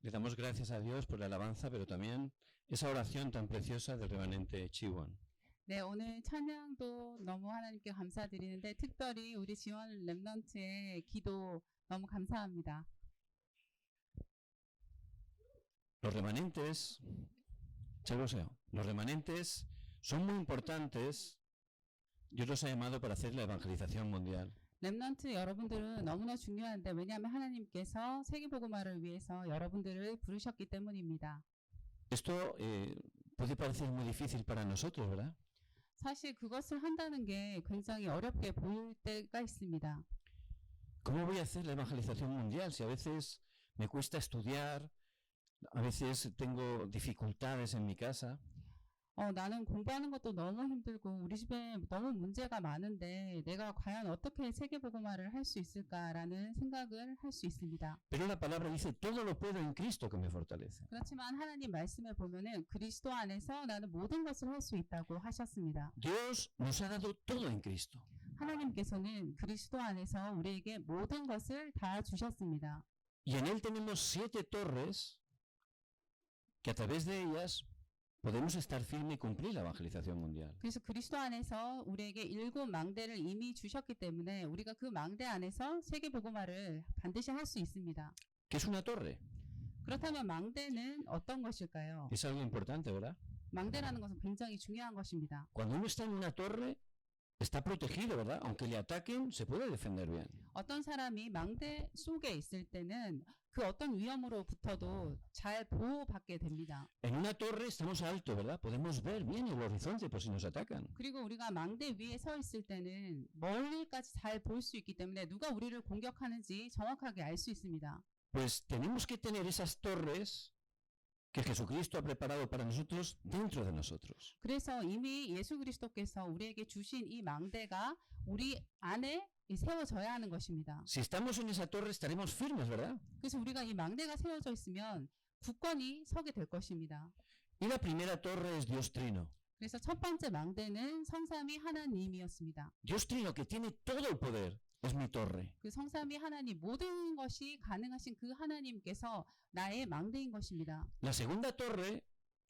Le damos gracias a Dios por la alabanza, pero también esa oración tan preciosa del remanente Chiwon. 네, 오늘 찬양도 너무 하나님께 감사드리는데 특별히 우리 지원 랩넌트의 기도 너무 감사합니다. Los remanentes, los remanentes son muy importantes. Dios los ha llamado para hacer la evangelización mundial. 랩넌트 여러분들은 너무나 중요한데 왜냐하면 하나님께서 세계복음화를 위해서 여러분들을 부르셨기 때문입니다. Esto puede parecer muy difícil para nosotros, ¿verdad? 사실 그것을 한다는 게 굉장히 어렵게 보일 때가 있습니다. ¿Cómo voy a hacer la evangelización mundial si a veces me cuesta estudiar, a veces tengo dificultades en mi casa? 나는 공부하는 것도 너무 힘들고 우리 집에 너무 문제가 많은데 내가 과연 어떻게 세계복음화를 할 수 있을까라는 생각을 할 수 있습니다. Pero la palabra dice, todo lo puedo en Cristo que me fortalece. 그렇지만 하나님 말씀에 보면은 그리스도 안에서 나는 모든 것을 할 수 있다고 하셨습니다. Dios nos ha dado todo en Cristo. 하나님께서는 그리스도 안에서 우리에게 모든 것을 다 주셨습니다. Y en Él tenemos 7 torres que a través de ellas podemos estar firme y cumplir la evangelización mundial. 그래서 그리스도 안에서 우리에게 7 망대를 이미 주셨기 때문에 우리가 그 망대 안에서 세계 복음화를 반드시 할 수 있습니다. ¿Qué es una torre? 그렇다면 망대는 어떤 것일까요? Es algo importante, ¿verdad? 망대라는 것은 굉장히 중요한 것입니다. Cuando uno está en una torre, está protegido, ¿verdad? Aunque le ataquen, se puede defender bien. 어떤 사람이 망대 속에 있을 때는 그 어떤 위험으로부터도 잘 보호받게 됩니다. En una torre estamos alto, ¿verdad? Podemos ver bien el horizonte por si nos atacan. 그리고 우리가 망대 위에 서 있을 때는 멀리까지 잘 볼 수 있기 때문에 누가 우리를 공격하는지 정확하게 알 수 있습니다. Pues tenemos que tener esas torres que Jesucristo ha preparado para nosotros dentro de nosotros. 그래서 이미 예수 그리스도께서 우리에게 주신 이 망대가 우리 안에 세워져야 하는 것입니다. Si estamos en esa torre estaremos firmes, ¿verdad? 그래서 우리가 이 망대가 세워져 있으면 굳건히 서게 될 것입니다. Y la primera torre es Dios Trino. 그래서 첫 번째 망대는 성삼위 하나님이었습니다. Dios Trino, que tiene todo el poder, es mi torre. 그 성삼위 하나님 모든 것이 가능하신 그 하나님께서 나의 망대인 것입니다. La segunda torre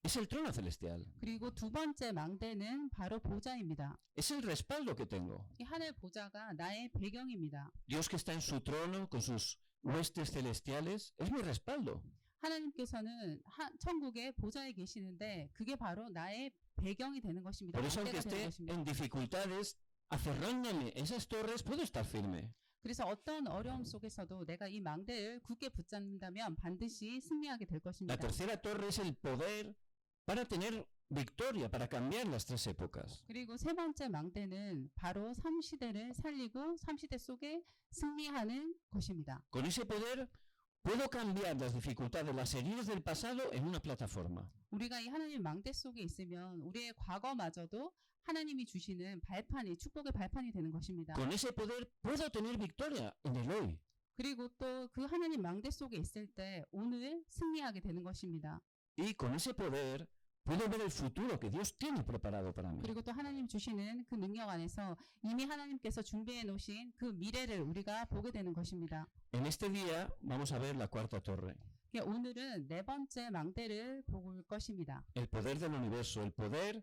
es el trono celestial. 그리고 두 번째 망대는 바로 보좌입니다. Es el respaldo que tengo. 이 하늘 보좌가 나의 배경입니다. Dios que está en su trono con sus huestes celestiales es mi respaldo. 하나님께서는 천국의 보좌에 계시는데 그게 바로 나의 배경이 되는 것입니다. Por eso aunque 망대가 되는 esté 것입니다. en dificultades, aferrándome a esas torres, puedo estar firme. 그래서 어떤 어려움 속에서도 내가 이 망대를 굳게 붙잡는다면 반드시 승리하게 될 La 것입니다. tercera torre es el poder para tener victoria, para cambiar las 3 épocas. 그리고 세 번째 망대는 바로 3시대를 살리고 3시대 속에 승리하는 것입니다. Con ese poder puedo cambiar las dificultades, las heridas del pasado en una plataforma. 우리가 이 하나님 망대 속에 있으면 우리의 과거마저도 하나님이 주시는 발판이 축복의 발판이 되는 것입니다. Con ese poder puedo tener victoria en el hoy. 그리고 또 그 하나님 망대 속에 있을 때 오늘 승리하게 되는 것입니다. Y con ese poder puedo ver el futuro que Dios tiene preparado para mí. 그리고 또 하나님 주시는 그 능력 안에서 이미 하나님께서 준비해 놓으신 그 미래를 우리가 보게 되는 것입니다. En este día vamos a ver la cuarta torre. 오늘은 네 번째 망대를 볼 것입니다. El poder del universo, el poder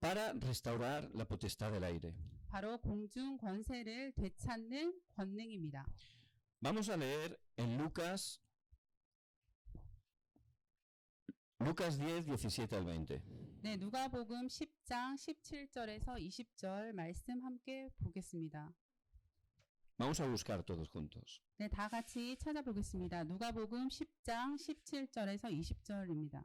para restaurar la potestad del aire. 바로 공중 권세를 되찾는 권능입니다. Vamos a leer en Lucas 10, 17 al 20. 네, 누가복음 10장 17절에서 20절 말씀 함께 보겠습니다. Vamos a buscar todos juntos. 네, 다 같이 찾아보겠습니다. 누가복음 10장 17절에서 20절입니다.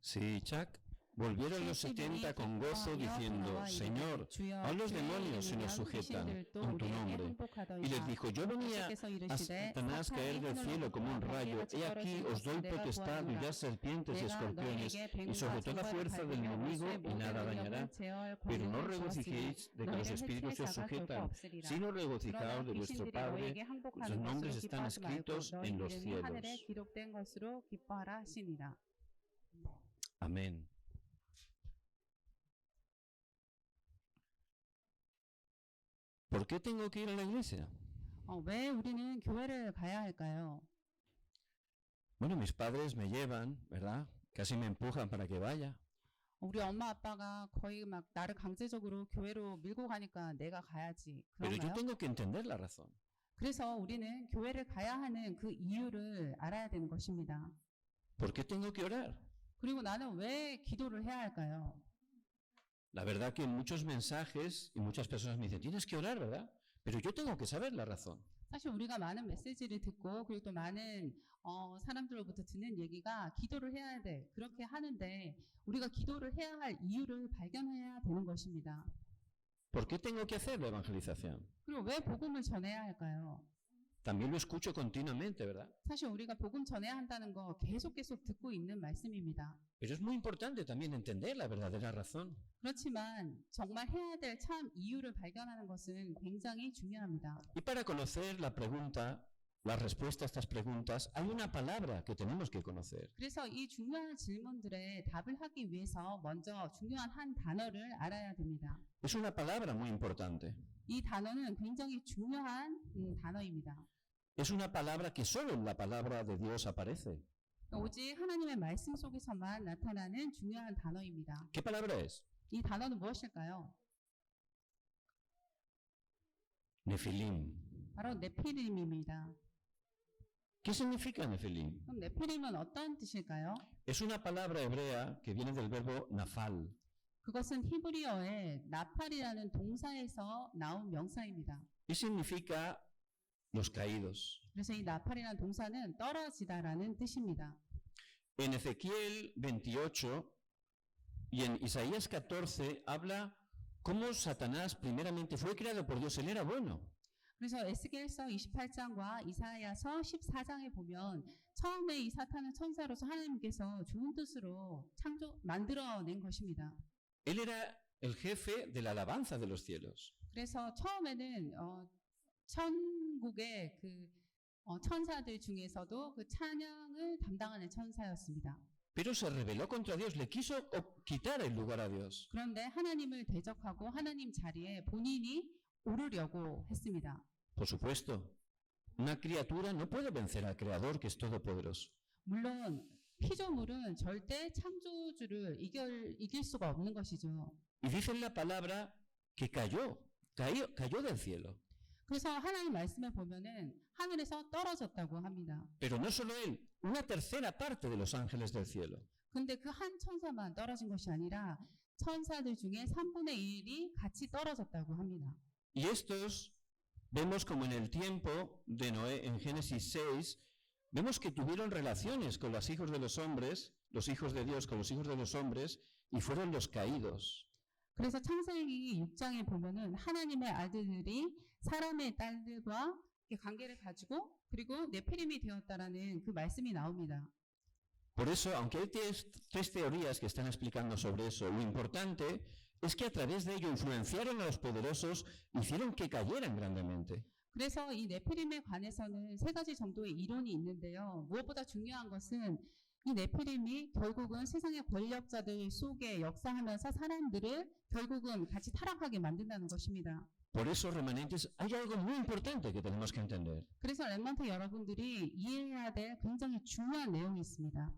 시작. Volvieron los 70 con gozo diciendo, Señor, aun los demonios se nos sujetan en tu nombre. Y les dijo, yo venía a Satanás caer del cielo como un rayo. He aquí os doy potestad de hollar serpientes y escorpiones y sobre toda fuerza del enemigo y nada dañará. Pero no regocijéis de que los espíritus se os sujetan, sino regocijaos de vuestro Padre, cuyos nombres están escritos en los cielos. Amén. ¿Por qué tengo que ir a la iglesia? 왜 우리는 교회를 가야 할까요? Bueno, mis padres me llevan, ¿verdad? Casi me empujan para que vaya. 우리 엄마 아빠가 거의 막 나를 강제적으로 교회로 밀고 가니까 내가 가야지. Pero yo 그런가요? tengo que entender la razón. 그래서 우리는 교회를 가야 하는 그 이유를 알아야 되는 것입니다. ¿Por qué tengo que orar? 그리고 나는 왜 기도를 해야 할까요? La verdad que en muchos mensajes y muchas personas me dicen, tienes que orar, ¿verdad? Pero yo tengo que saber la razón. 사실 우리가 많은 메시지를 듣고 그리고 또 많은 사람들로부터 듣는 얘기가 기도를 해야 돼. 그렇게 하는데 우리가 기도를 해야 할 이유를 발견해야 되는 것입니다. ¿Por qué tengo que hacer la evangelización? 그리고 왜 복음을 전해야 할까요? También lo escucho continuamente, ¿verdad? 사실 우리가 복음 전해야 한다는 거 계속 듣고 있는 말씀입니다. Pero es muy importante también entender la verdadera razón. 그렇지만 정말 해야 될 참 이유를 발견하는 것은 굉장히 중요합니다. Y para conocer la pregunta, la respuesta a estas preguntas, hay una palabra que tenemos que conocer. 그래서 이 중요한 질문들에 답을 하기 위해서 먼저 중요한 한 단어를 알아야 됩니다. Es una palabra muy importante. 이 단어는 굉장히 중요한 단어입니다. Es una palabra que solo en la palabra de Dios aparece. 오직 하나님의 말씀 속에서만 나타나는 중요한 단어입니다. ¿Qué palabra es? 이 단어는 무엇일까요? Nefilim. 바로 네피림입니다. ¿Qué significa Nefilim? 그럼 네피림은 어떤 뜻일까요? Es una palabra hebrea que viene del verbo nafal. 그것은 히브리어의 나팔이라는 동사에서 나온 명사입니다. Y significa los caídos. 그래서 이 나팔이라는 동사는 떨어지다라는 뜻입니다. En Ezequiel 28 y en Isaías 14 habla cómo Satanás primeramente fue creado por Dios. Él era bueno. 그래서 에스겔서 28장과 이사야서 14장에 보면 처음에 이 사탄은 천사로서 하나님께서 좋은 뜻으로 만들어낸 것입니다. Él era el jefe de la alabanza de los cielos. 그래서 처음에는 천국의 천사들 중에서도 그 찬양을 담당하는 천사였습니다. Pero se rebeló contra Dios, le quiso quitar el lugar a Dios. 그런데 하나님을 대적하고 하나님 자리에 본인이 오르려고 했습니다. Por supuesto, una criatura no puede vencer al Creador que es todopoderoso. 물론 피조물은 절대 창조주를 이길 수가 없는 것이죠. Y dice en la palabra que cayó del cielo. 그래서 하나님 말씀에 보면은 하늘에서 떨어졌다고 합니다. Pero no solo él, una tercera parte de los ángeles del cielo. 근데 그 한 천사만 떨어진 것이 아니라 천사들 중에 3분의 1이 같이 떨어졌다고 합니다. Y estos, vemos como en el tiempo de Noé, en Génesis 6, vemos que tuvieron relaciones con los hijos de los hombres, los hijos de Dios con los hijos de los hombres, y fueron los caídos. 그래서 창세기 6장에 보면은 하나님의 아들들이 사람의 딸들과 관계를 가지고 그리고 네피림이 되었다라는 그 말씀이 나옵니다. Por eso, aunque hay tres teorías que están explicando sobre eso, lo importante es que a través de ello influenciaron a los poderosos, hicieron que cayeran grandemente. 그래서 이 네피림에 관해서는 세 가지 정도의 이론이 있는데요. 무엇보다 중요한 것은 이 네피림이 결국은 세상의 권력자들 속에 역사하면서 사람들을 결국은 같이 타락하게 만든다는 것입니다. Por eso, remanentes, hay algo muy importante que tenemos que entender. 그래서 렘넌트 여러분들이 이해해야 될 굉장히 중요한 내용이 있습니다.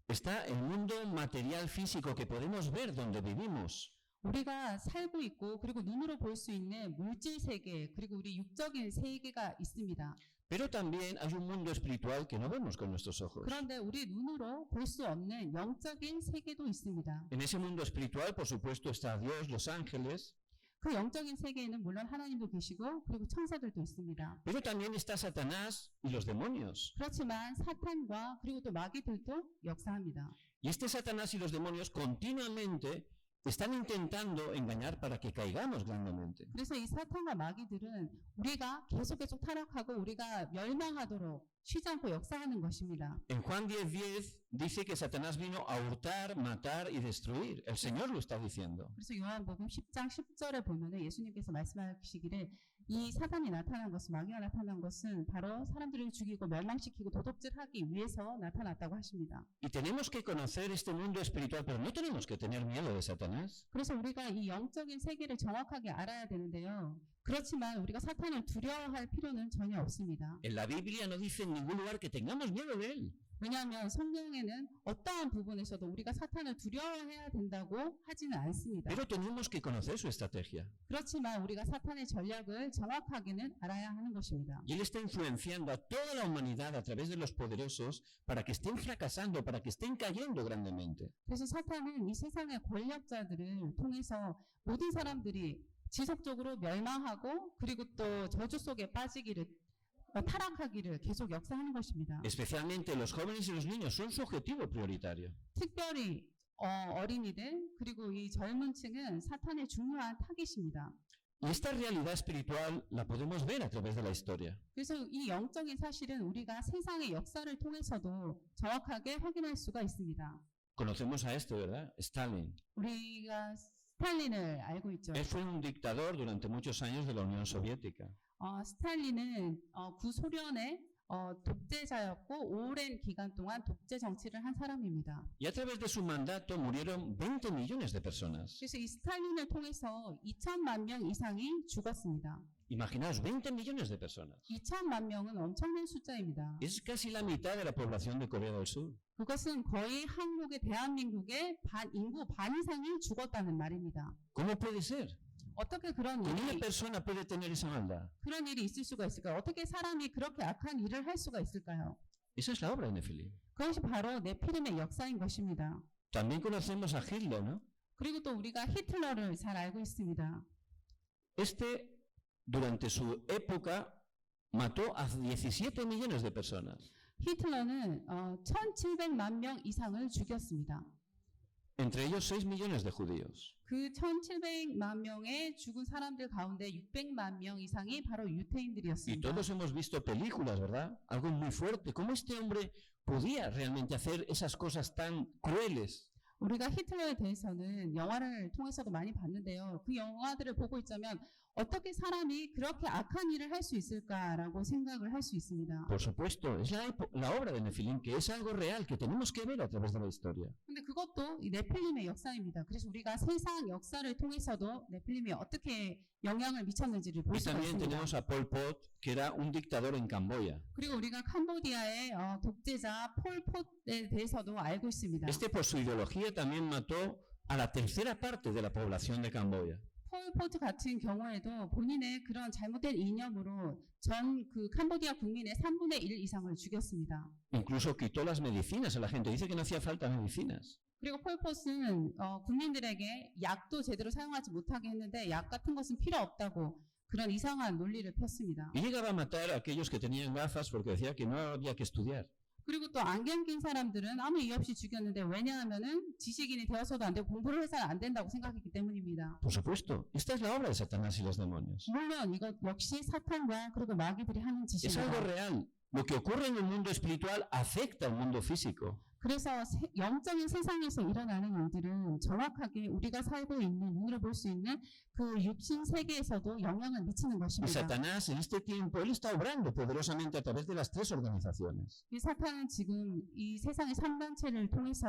Está el mundo material físico que podemos ver donde vivimos. 우리가 살고 있고 그리고 눈으로 볼 수 있는 물질 세계 그리고 우리 육적인 세계가 있습니다. Pero también hay un mundo espiritual que no vemos con nuestros ojos. 그런데 우리 눈으로 볼 수 없는 영적인 세계도 있습니다. En ese mundo espiritual, por supuesto, está Dios, los ángeles. 그 영적인 세계에는 물론 하나님도 계시고 그리고 천사들도 있습니다. Pero también está Satanás y los demonios. 그렇지만 사탄과 그리고 또 마귀들도 역사합니다. Y este Satanás y los demonios continuamente están intentando engañar para que caigamos grandemente. 그래서 이 사탄과 마귀들은 우리가 계속 타락하고 우리가 멸망하도록 쉬지 않고 역사하는 것입니다. En Juan 10:10 dice que Satanás vino a hurtar, matar y destruir. El Señor lo está diciendo. 그래서 요한복음 10장 10절에 보면은 예수님께서 말씀하시기를 이 사단이 나타난 것은 마귀가 나타난 것은 바로 사람들을 죽이고 멸망시키고 도둑질하기 위해서 나타났다고 하십니다. Y tenemos que conocer este mundo espiritual, pero no tenemos que tener miedo de Satanás. 그래서 우리가 이 영적인 세계를 정확하게 알아야 되는데요. 그렇지만 우리가 사탄을 두려워할 필요는 전혀 없습니다. En la Biblia no dice en ningún lugar que tengamos miedo de él. 왜냐하면 성경에는 어떠한 부분에서도 우리가 사탄을 두려워해야 된다고 하지는 않습니다. Pero tenemos que conocer su estrategia. 그렇지만 우리가 사탄의 전략을 정확하게는 알아야 하는 것입니다. Y él está influenciando a toda la humanidad a través de los poderosos para que estén fracasando, para que estén cayendo grandemente. 그래서 사탄은 이 세상의 권력자들을 통해서 모든 사람들이 지속적으로 멸망하고 그리고 또 저주 속에 빠지기를 타락하기를 계속 역사하는 것입니다. Especialmente los jóvenes y los niños son su objetivo prioritario. 특별히 어린이들 그리고 이 젊은 층은 사탄의 중요한 타깃입니다. Y esta realidad espiritual la podemos ver a través de la historia. 그래서 이 영적인 사실은 우리가 세상의 역사를 통해서도 정확하게 확인할 수가 있습니다. Conocemos a este, ¿verdad? Stalin. 우리가 스탈린을 알고 있죠. Él fue un dictador durante muchos años de la Unión Soviética. 스탈린은 구소련의 독재자였고 오랜 기간 동안 독재 정치를 한 사람입니다. Y a través de su mandato murieron 20 millones de personas. 그래서 이 스탈린을 통해서 2천만 명 이상이 죽었습니다. Imaginaos, 20 millones de personas. 2천만 명은 엄청난 숫자입니다. Es casi la mitad de la población de Corea del Sur. 그것은 거의 한국의 대한민국의 인구 반 이상이 죽었다는 말입니다. ¿Cómo puede ser? 어떻게 그런 ¿Cómo una persona puede tener esa maldad? 그런 일이 있을 수가 있을까요? 어떻게 사람이 그렇게 악한 일을 할 수가 있을까요? Esa es la obra de Nefilim. 그것이 바로 네피림의 역사인 것입니다. También conocemos a Hitler, ¿no? 그리고 또 우리가 히틀러를 잘 알고 있습니다. Este, durante su época, mató a 17 millones de personas. 히틀러는 1,700만 명 이상을 죽였습니다. Entre ellos 6 millones de judíos. 그 1,700만 명의 죽은 사람들 가운데 600만 명 이상이 바로 Y 유태인들이었습니다. todos hemos visto películas, ¿verdad? Algo muy fuerte. ¿Cómo este hombre podía realmente hacer esas cosas tan crueles? 우리가 히틀러에 대해서는 영화를 통해서도 많이 봤는데요. 그 영화들을 보고 있자면 어떻게 사람이 그렇게 악한 일을 할 수 있을까라고 생각을 할 수 있습니다. Por supuesto, es la obra de Nefilim, que es algo real, que tenemos que ver a través de la historia. 근데 그것도 이 네필림의 역사입니다. 그래서 우리가 세상 역사를 통해서도 네필림이 어떻게 영향을 미쳤는지를 볼 Y 수가 también 있습니다. tenemos a Pol Pot, que era un dictador en Camboya. 그리고 우리가 캄보디아의 독재자 폴폿에 대해서도 알고 있습니다. Este, por su ideología, también mató a la tercera parte de la población de Camboya. 폴폿 같은 경우에도 본인의 그런 잘못된 이념으로 전 그 캄보디아 국민의 3분의 1 이상을 죽였습니다. Incluso quitó las medicinas a la gente. Dice que no hacía falta medicinas. 그리고 폴폿은 국민들에게 약도 제대로 사용하지 못하게 했는데 약 같은 것은 필요 없다고 그런 이상한 논리를 폈습니다. Y llegaba a matar a aquellos que tenían gafas porque decía que no había que estudiar. 그리고 또 안경 낀 사람들은 아무 이유 없이 죽였는데 왜냐하면은 지식인이 되어서도 안 되고 공부를 해서는 안 된다고 생각했기 때문입니다. Por supuesto, esta es la obra de Satanás y los demonios. 물론 이것 역시 사탄과 그리고 마귀들이 하는 Es algo 짓입니다. real. Lo que ocurre en el mundo espiritual afecta al mundo físico. 그래서 영적인 세상에서 일어나는 일들은 정확하게 우리가 살고 있는 눈으로 볼 수 있는 그 육신 세계에서도 영향을 미치는 Y 것입니다. Satanás en este tiempo, él está obrando poderosamente a través de las tres organizaciones. 이 사탄은 지금 이 세상의 3단체를 통해서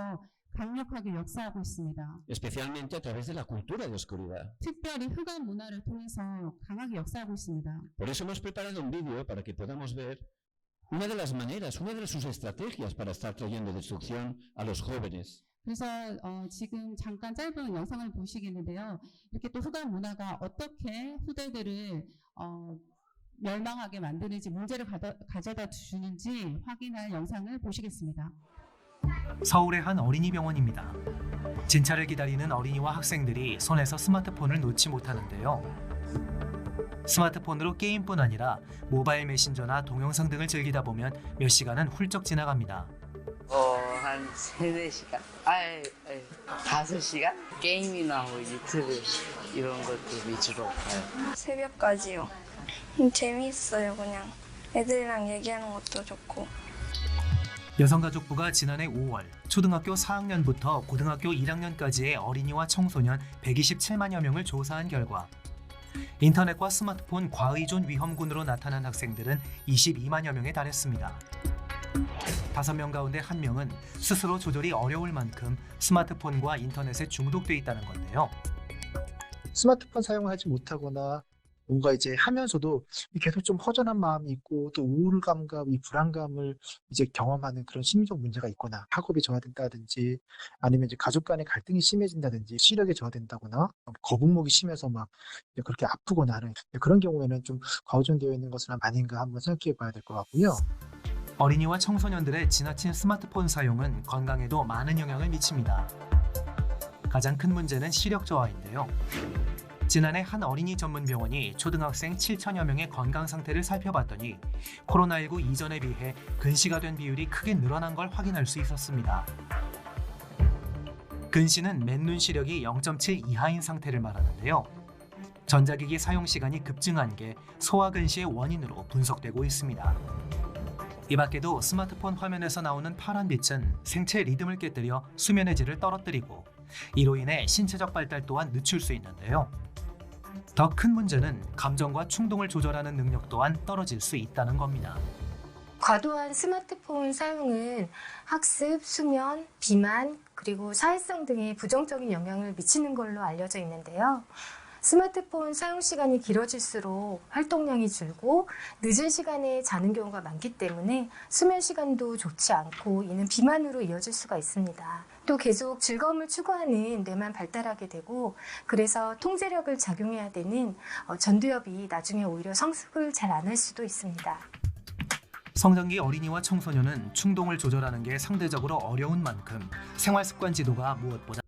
강력하게 역사하고 있습니다. Especialmente a través de la cultura de oscuridad. 특별히 흑암 문화를 통해서 강하게 역사하고 있습니다. Por eso hemos preparado un vídeo para que podamos ver una de las maneras, una de sus estrategias para estar trayendo destrucción a los jóvenes. 그래서 지금 잠깐 짧은 영상을 보시겠는데요. 이렇게 또 흑암 문화가 어떻게 후대들을 멸망하게 만드는지 문제를 가져다 주는지 확인할 영상을 보시겠습니다. 서울의 한 어린이 병원입니다. 진찰을 기다리는 어린이와 학생들이 손에서 스마트폰을 놓지 못하는데요. 스마트폰으로 게임뿐 아니라 모바일 메신저나 동영상 등을 즐기다 보면 몇 시간은 훌쩍 지나갑니다. 한 3, 4시간? 5시간? 게임이나 유튜브 이런 것도 위주로 봐요. 새벽까지요. 재미있어요, 그냥. 애들이랑 얘기하는 것도 좋고. 여성가족부가 지난해 5월 초등학교 4학년부터 고등학교 1학년까지의 어린이와 청소년 127만여 명을 조사한 결과 인터넷과 스마트폰 과의존 위험군으로 나타난 학생들은 22만여 명에 달했습니다. 5명 가운데 1명은 스스로 조절이 어려울 만큼 스마트폰과 인터넷에 중독돼 있다는 건데요. 스마트폰 사용을 하지 못하거나 뭔가 이제 하면서도 계속 좀 허전한 마음이 있고 또 우울감과 이 불안감을 이제 경험하는 그런 심리적 문제가 있거나 학업이 저하된다든지 아니면 이제 가족 간의 갈등이 심해진다든지 시력이 저하된다거나 거북목이 심해서 막 그렇게 아프거나 하는 그런 경우에는 좀 과오존되어 있는 것은 아닌가 한번 생각해 봐야 될 것 같고요. 어린이와 청소년들의 지나친 스마트폰 사용은 건강에도 많은 영향을 미칩니다. 가장 큰 문제는 시력 저하인데요. 지난해 한 어린이 전문 병원이 초등학생 7천여 명의 건강 상태를 살펴봤더니 코로나19 이전에 비해 근시가 된 비율이 크게 늘어난 걸 확인할 수 있었습니다. 근시는 맨눈 시력이 0.7 이하인 상태를 말하는데요. 전자기기 사용 시간이 급증한 게 소아근시의 원인으로 분석되고 있습니다. 이 밖에도 스마트폰 화면에서 나오는 파란 빛은 생체 리듬을 깨뜨려 수면의 질을 떨어뜨리고 이로 인해 신체적 발달 또한 늦출 수 있는데요. 더 큰 문제는 감정과 충동을 조절하는 능력 또한 떨어질 수 있다는 겁니다. 과도한 스마트폰 사용은 학습, 수면, 비만, 그리고 사회성 등에 부정적인 영향을 미치는 걸로 알려져 있는데요. 스마트폰 사용 시간이 길어질수록 활동량이 줄고 늦은 시간에 자는 경우가 많기 때문에 수면 시간도 좋지 않고 이는 비만으로 이어질 수가 있습니다. 또 계속 즐거움을 추구하는 뇌만 발달하게 되고 그래서 통제력을 작용해야 되는 전두엽이 나중에 오히려 성숙을 잘 안 할 수도 있습니다. 성장기 어린이와 청소년은 충동을 조절하는 게 상대적으로 어려운 만큼 생활습관 지도가 무엇보다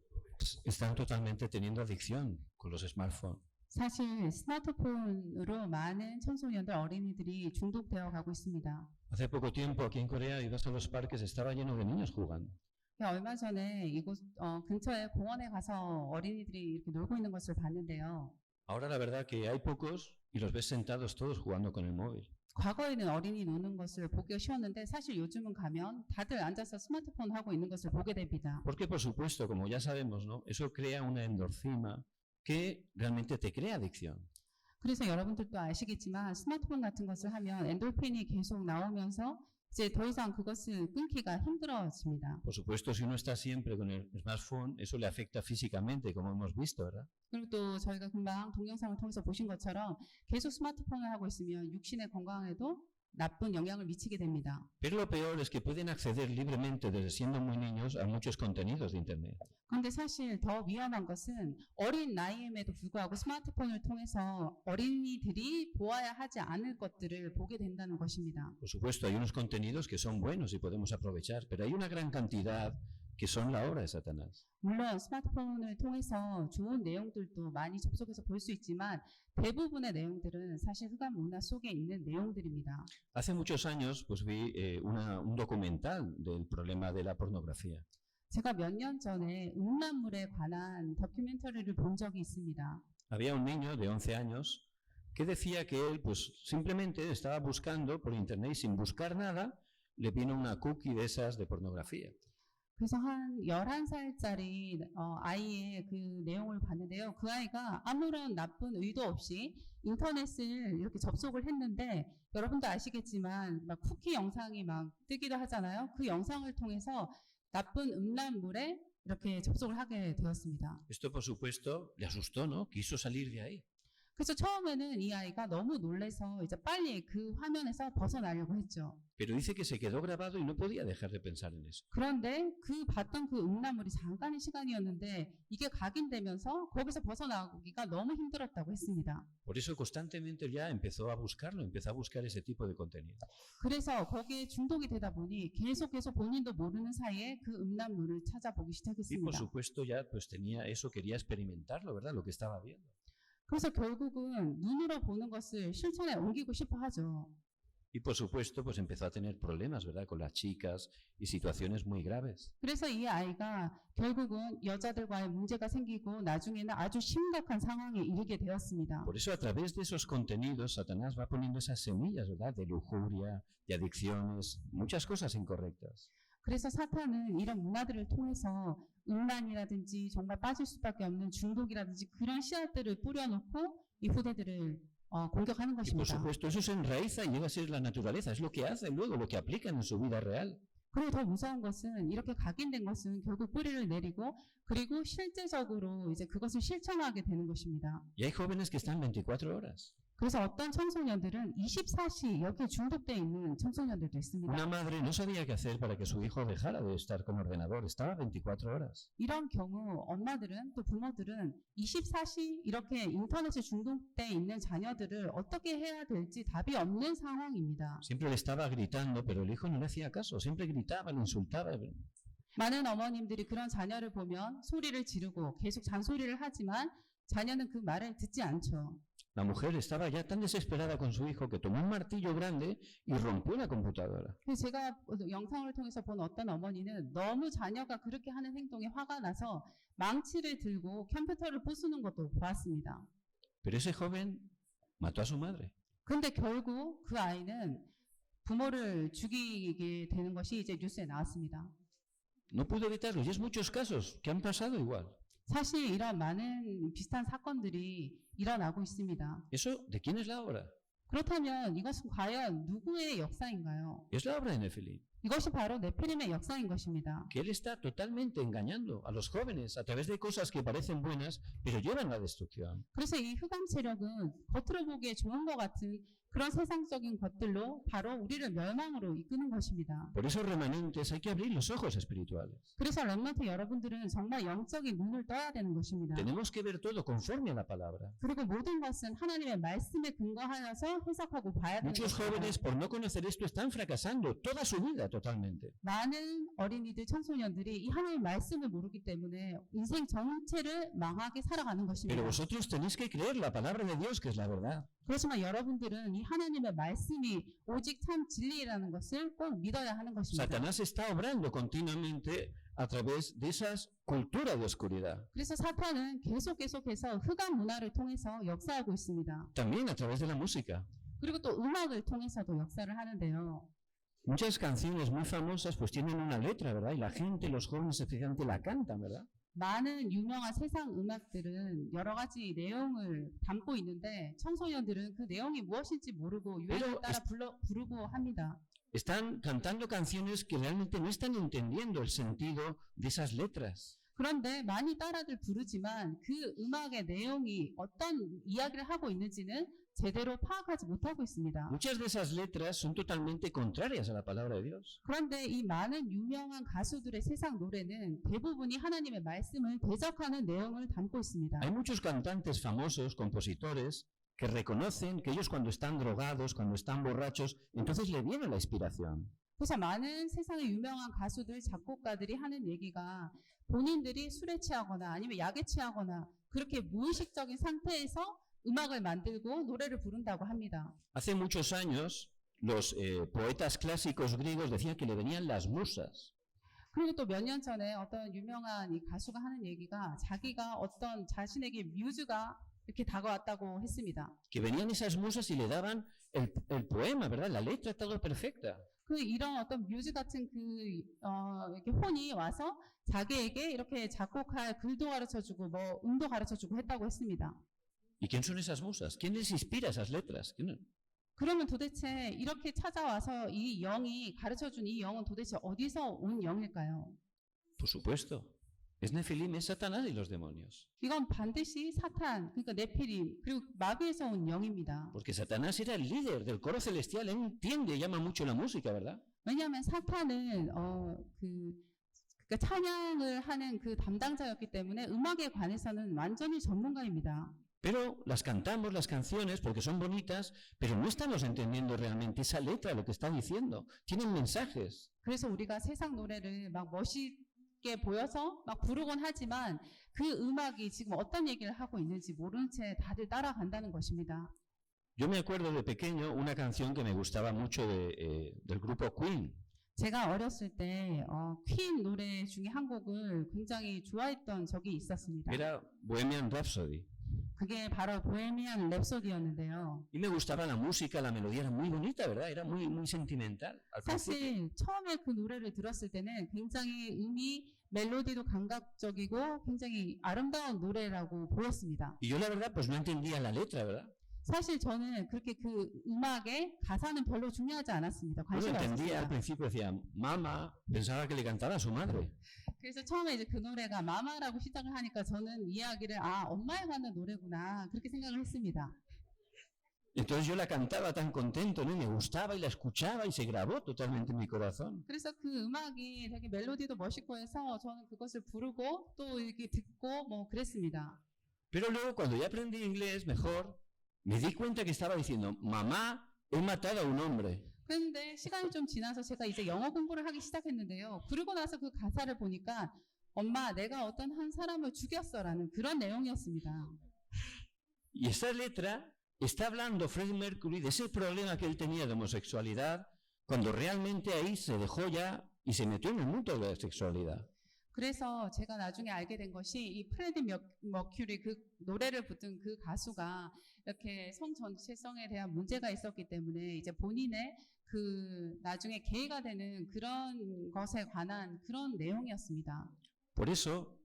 Están totalmente teniendo adicción con los smartphones. 사실 스마트폰으로 많은 청소년들, 어린이들이 중독되어 가고 있습니다. Hace poco tiempo aquí en Corea ibas a los parques, estaba lleno de niños jugando. 얼마 전에 이곳 근처에 공원에 가서 어린이들이 이렇게 놀고 있는 것을 봤는데요. Ahora la verdad que hay pocos y los ves sentados todos jugando con el móvil. 과거에는 어린이 노는 것을 보기가 쉬웠는데 사실 요즘은 가면 다들 앉아서 스마트폰 하고 있는 것을 보게 됩니다. Porque por supuesto, como ya sabemos, ¿no? Eso crea una endorfina que realmente te crea adicción. 그래서 여러분들도 아시겠지만 스마트폰 같은 것을 하면 엔돌핀이 계속 나오면서 이제 더 이상 그것을 끊기가 힘들어집니다. Por supuesto, si uno está siempre con el smartphone, eso le afecta físicamente, como hemos visto, ¿verdad? 그리고 또 저희가 금방 동영상을 통해서 보신 것처럼 계속 스마트폰을 하고 있으면 육신의 건강에도 나쁜 영향을 미치게 됩니다. Pero lo peor es que pueden acceder libremente desde siendo muy niños a muchos contenidos de Internet. 그런데 사실 더 위험한 것은 어린 나이임에도 불구하고 스마트폰을 통해서 어린이들이 보아야 하지 않을 것들을 보게 된다는 것입니다. Por supuesto, hay unos contenidos que son buenos y podemos aprovechar, pero hay una gran cantidad que son la obra de Satanás. 물론 스마트폰을 통해서 좋은 내용들도 많이 접속해서 볼 수 있지만 대부분의 내용들은 사실 흑암 문화 속에 있는 내용들입니다. Hace muchos años pues vi un documental del problema de la pornografía. 제가 몇 년 전에 음란물에 관한 다큐멘터리를 본 적이 있습니다. Había un niño de 11 años que decía que él pues simplemente estaba buscando por internet y sin buscar nada le vino una cookie de esas de pornografía. 그래서 한 11살짜리 아이의 그 내용을 봤는데요. 그 아이가 아무런 나쁜 의도 없이 인터넷을 이렇게 접속을 했는데 여러분도 아시겠지만 막 쿠키 영상이 막 뜨기도 하잖아요. 그 영상을 통해서 나쁜 음란물에 이렇게 접속을 하게 되었습니다. Esto por supuesto le asustó, ¿no? Quiso salir de ahí. 그래서 처음에는 이 아이가 너무 놀래서 이제 빨리 그 화면에서 벗어나려고 했죠. Pero dice que se quedó grabado y no podía dejar de pensar en eso. 그런데 그 봤던 그 음란물이 잠깐의 시간이었는데 이게 각인되면서 거기서 벗어나기가 너무 힘들었다고 했습니다. Por eso constantemente ya empezó a buscarlo, empezó a buscar ese tipo de contenido. 그래서 거기에 중독이 되다 보니 계속해서 본인도 모르는 사이에 그 음란물을 찾아보기 Y por 시작했습니다. supuesto ya pues tenía eso, quería experimentarlo, ¿verdad? Lo que estaba viendo. 그래서 결국은 눈으로 보는 것을 실천에 옮기고 싶어 하죠. Y por supuesto pues empezó a tener problemas, ¿verdad? Con las chicas y situaciones muy graves. 그래서 이 아이가 결국은 여자들과의 문제가 생기고 나중에는 아주 심각한 상황에 이르게 되었습니다. Por eso a través de esos contenidos Satanás va poniendo esas semillas, ¿verdad? De lujuria, de adicciones, muchas cosas incorrectas. 그래서 사탄은 이런 문화들을 통해서 음란이라든지 정말 빠질 수밖에 없는 중독이라든지 그런 씨앗들을 뿌려놓고 이 후대들을 공격하는 Y por 것입니다. supuesto eso se enraiza y llega a ser la naturaleza, es lo que hacen luego, lo que aplican en su vida real. 그리고 더 무서운 것은 이렇게 각인된 것은 결국 뿌리를 내리고 그리고 실제적으로 이제 그것을 실천하게 되는 것입니다. Y hay jóvenes que están 24 horas. 그래서 어떤 청소년들은 24시 여기에 중독되어 있는 청소년들도 있습니다. Una madre no sabía qué hacer para que su hijo dejara de estar con ordenador, estaba 24 horas. 이런 경우 엄마들은 또 부모들은 24시 이렇게 인터넷에 중독되어 있는 자녀들을 어떻게 해야 될지 답이 없는 상황입니다. Siempre le estaba gritando, pero el hijo no le hacía caso, siempre gritaba, lo insultaba. 많은 어머님들이 그런 자녀를 보면 소리를 지르고 계속 잔소리를 하지만 자녀는 그 말을 듣지 않죠. La mujer estaba ya tan desesperada con su hijo que tomó un martillo grande y rompió la computadora. 그래서 제가 영상을 통해서 본 어떤 어머니는 너무 자녀가 그렇게 하는 행동에 화가 나서 망치를 들고 컴퓨터를 부수는 것도 보았습니다. Pero ese joven mató a su madre. 그런데 결국 그 아이는 부모를 죽이게 되는 것이 이제 뉴스에 나왔습니다. No pudo evitarlo y es muchos casos que han pasado igual. 사실 이런 많은 비슷한 사건들이 일어나고 있습니다. ¿Eso de quién es la obra? 그렇다면 이것은 과연 누구의 역사인가요? Es la obra de Nefilim. 이것이 바로 네피림의 역사인 것입니다. Que él está totalmente engañando a los jóvenes a través de cosas que parecen buenas, pero llevan a la destrucción. 그래서 이 흑암 세력은 겉으로 보기에 좋은 것 같은 그런 세상적인 것들로 바로 우리를 멸망으로 이끄는 것입니다. Por esos remanentes hay que abrir los ojos espirituales. 그래서 렘넌트 여러분들은 정말 영적인 눈을 떠야 되는 것입니다. Tenemos que ver todo conforme a la palabra. 그리고 모든 것은 하나님의 말씀에 근거하여서 해석하고 봐야 되는 Muchos 것입니다. jóvenes por no conocer esto están fracasando toda su vida totalmente. 많은 어린이들, 청소년들이 이 하나님의 말씀을 모르기 때문에 인생 전체를 망하게 살아가는 것입니다. Pero vosotros tenéis que creer la palabra de Dios, que es la verdad. 그렇지만 여러분들은 이 하나님의 말씀이 오직 참 진리라는 것을 꼭 믿어야 하는 것입니다. Satanás está obrando continuamente a través de esas culturas de oscuridad. 그래서 사탄은 계속해서 흑암 문화를 통해서 역사하고 있습니다. También a través de la música. 그리고 또 음악을 통해서도 역사를 하는데요. Muchas canciones muy famosas pues tienen una letra, ¿verdad? Y la gente, los jóvenes especialmente la cantan, ¿verdad? 많은 유명한 세상 음악들은 여러 가지 내용을 담고 있는데 청소년들은 그 내용이 무엇인지 모르고 유행을 따라 부르고 합니다. Están cantando canciones que realmente no están entendiendo el sentido de esas letras. 그런데 많이 따라들 부르지만 그 음악의 내용이 어떤 이야기를 하고 있는지는 제대로 파악하지 못하고 있습니다. Muchas de esas letras son totalmente contrarias a la palabra de Dios. 그런데 이 많은 유명한 가수들의 세상 노래는 대부분이 하나님의 말씀을 대적하는 내용을 담고 있습니다. Hay muchos cantantes famosos, compositores, que reconocen que ellos cuando están drogados, cuando están borrachos, entonces le viene la inspiración. 그래서 많은 세상의 유명한 가수들, 작곡가들이 하는 얘기가 본인들이 술에 취하거나 아니면 약에 취하거나 그렇게 무의식적인 상태에서 음악을 만들고 노래를 부른다고 합니다. Hace muchos años, los poetas clásicos griegos decían que le venían las musas. 그리고 또 몇 년 전에 어떤 유명한 이 가수가 하는 얘기가 자기가 어떤 자신에게 뮤즈가 이렇게 다가왔다고 했습니다. Que venían esas musas y le daban el poema, ¿verdad? La letra todo perfecta. 그 이런 어떤 뮤즈 같은 이렇게 혼이 와서 자기에게 이렇게 작곡할 글도 가르쳐주고 뭐 음도 가르쳐주고 했다고 했습니다. ¿Y quién son esas musas? ¿Quién les inspira esas letras? 그러면 도대체 이렇게 찾아와서 이 영이 가르쳐준 이 영은 도대체 어디서 온 영일까요? Por supuesto, Es Nefilim, es Satanás y los demonios. 이건 반드시 사탄, 그러니까 네피림, 그리고 마귀에서 온 영입니다. Porque Satanás era el líder del coro celestial, él entiende, llama mucho la música, ¿verdad? 왜냐하면 사탄은 그러니까 찬양을 하는 그 담당자였기 때문에 음악에 관해서는 완전히 전문가입니다. Pero las cantamos, las canciones, porque son bonitas, pero no estamos entendiendo realmente esa letra, lo que está diciendo. Tienen mensajes. 그래서 우리가 세상 노래를 막 멋있게 보여서 막 부르곤 하지만 그 음악이 지금 어떤 얘기를 하고 있는지 모른 채 다들 따라간다는 것입니다. Yo me acuerdo de pequeño una canción que me gustaba mucho del grupo Queen. 제가 어렸을 때 퀸 노래 중에 한 곡을 굉장히 좋아했던 적이 있었습니다. Era Bohemian Rhapsody. 그게 바로 보헤미안 랩소디였는데요. Y me gustaba la música, la melodía era muy bonita, ¿verdad? Era muy, muy sentimental. Al principio. 사실 처음에 그 노래를 들었을 때는 굉장히 멜로디도 감각적이고 굉장히 아름다운 노래라고 보였습니다. Y yo la verdad pues no entendía la letra, ¿verdad? 사실 저는 그렇게 그 음악의 가사는 별로 중요하지 않았습니다. Yo 관심이 entendía, al 없었어요. principio decía, mamá, pensaba que le cantaba a su madre. 그래서 처음에 이제 그 노래가 마마라고 시작을 하니까 저는 이야기를 엄마에 관한 노래구나 그렇게 생각을 했습니다. Entonces yo la cantaba tan contento, ¿no? Y me gustaba y la escuchaba y se grabó totalmente en mi corazón. 그래서 그 음악이 되게 멜로디도 멋있고 해서 저는 그것을 부르고 또 이렇게 듣고 뭐 그랬습니다. Pero luego cuando ya aprendí inglés mejor, me di cuenta que estaba diciendo, mamá, he matado a un hombre. 그런데 시간이 좀 지나서 제가 이제 영어 공부를 하기 시작했는데요. 그러고 나서 그 가사를 보니까 엄마, 내가 어떤 한 사람을 죽였어라는 그런 내용이었습니다. Y esta letra está hablando Freddie Mercury de ese problema que él tenía de homosexualidad, cuando realmente ahí se dejó ya y se metió en el mundo de la sexualidad. 그래서 제가 나중에 알게 된 것이 이 프레디 머큐리 그 노래를 부른 그 가수가 이렇게 성 전체성에 대한 문제가 있었기 때문에 이제 본인의 그 나중에 게이가 되는 그런 것에 관한 그런 내용이었습니다. Por eso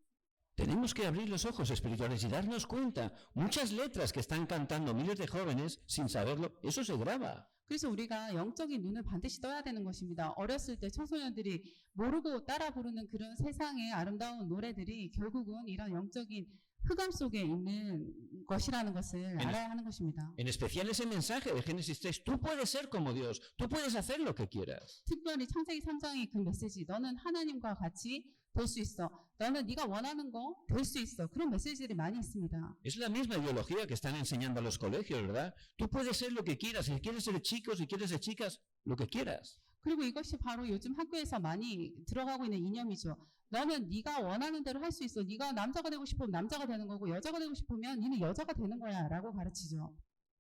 tenemos que abrir los ojos espirituales y darnos cuenta, muchas letras que están cantando miles de jóvenes sin saberlo, eso se graba. 그래서 우리가 영적인 눈을 반드시 떠야 되는 것입니다. 어렸을 때 청소년들이 모르고 따라 부르는 그런 세상의 아름다운 노래들이 결국은 이런 영적인 흑암 속에 있는 것이라는 것을 알아야 하는 것입니다. En especial ese mensaje de Génesis 3, tú puedes ser como Dios, tú puedes hacer lo que quieras. 특별히 창세기 3장의 그 메시지, 너는 하나님과 같이 될 수 있어. 너는 네가 원하는 거 될 수 있어. 그런 메시지들이 많이 있습니다. Es la misma ideología que están enseñando a los colegios, ¿verdad? Tú puedes ser lo que quieras, si quieres ser chico, si quieres ser chicas, lo que quieras. 그리고 이것이 바로 요즘 학교에서 많이 들어가고 있는 이념이죠. 너는 네가 원하는 대로 할 수 있어. 네가 남자가 되고 싶으면 남자가 되는 거고 여자가 되고 싶으면 너는 여자가 되는 거야 라고 가르치죠.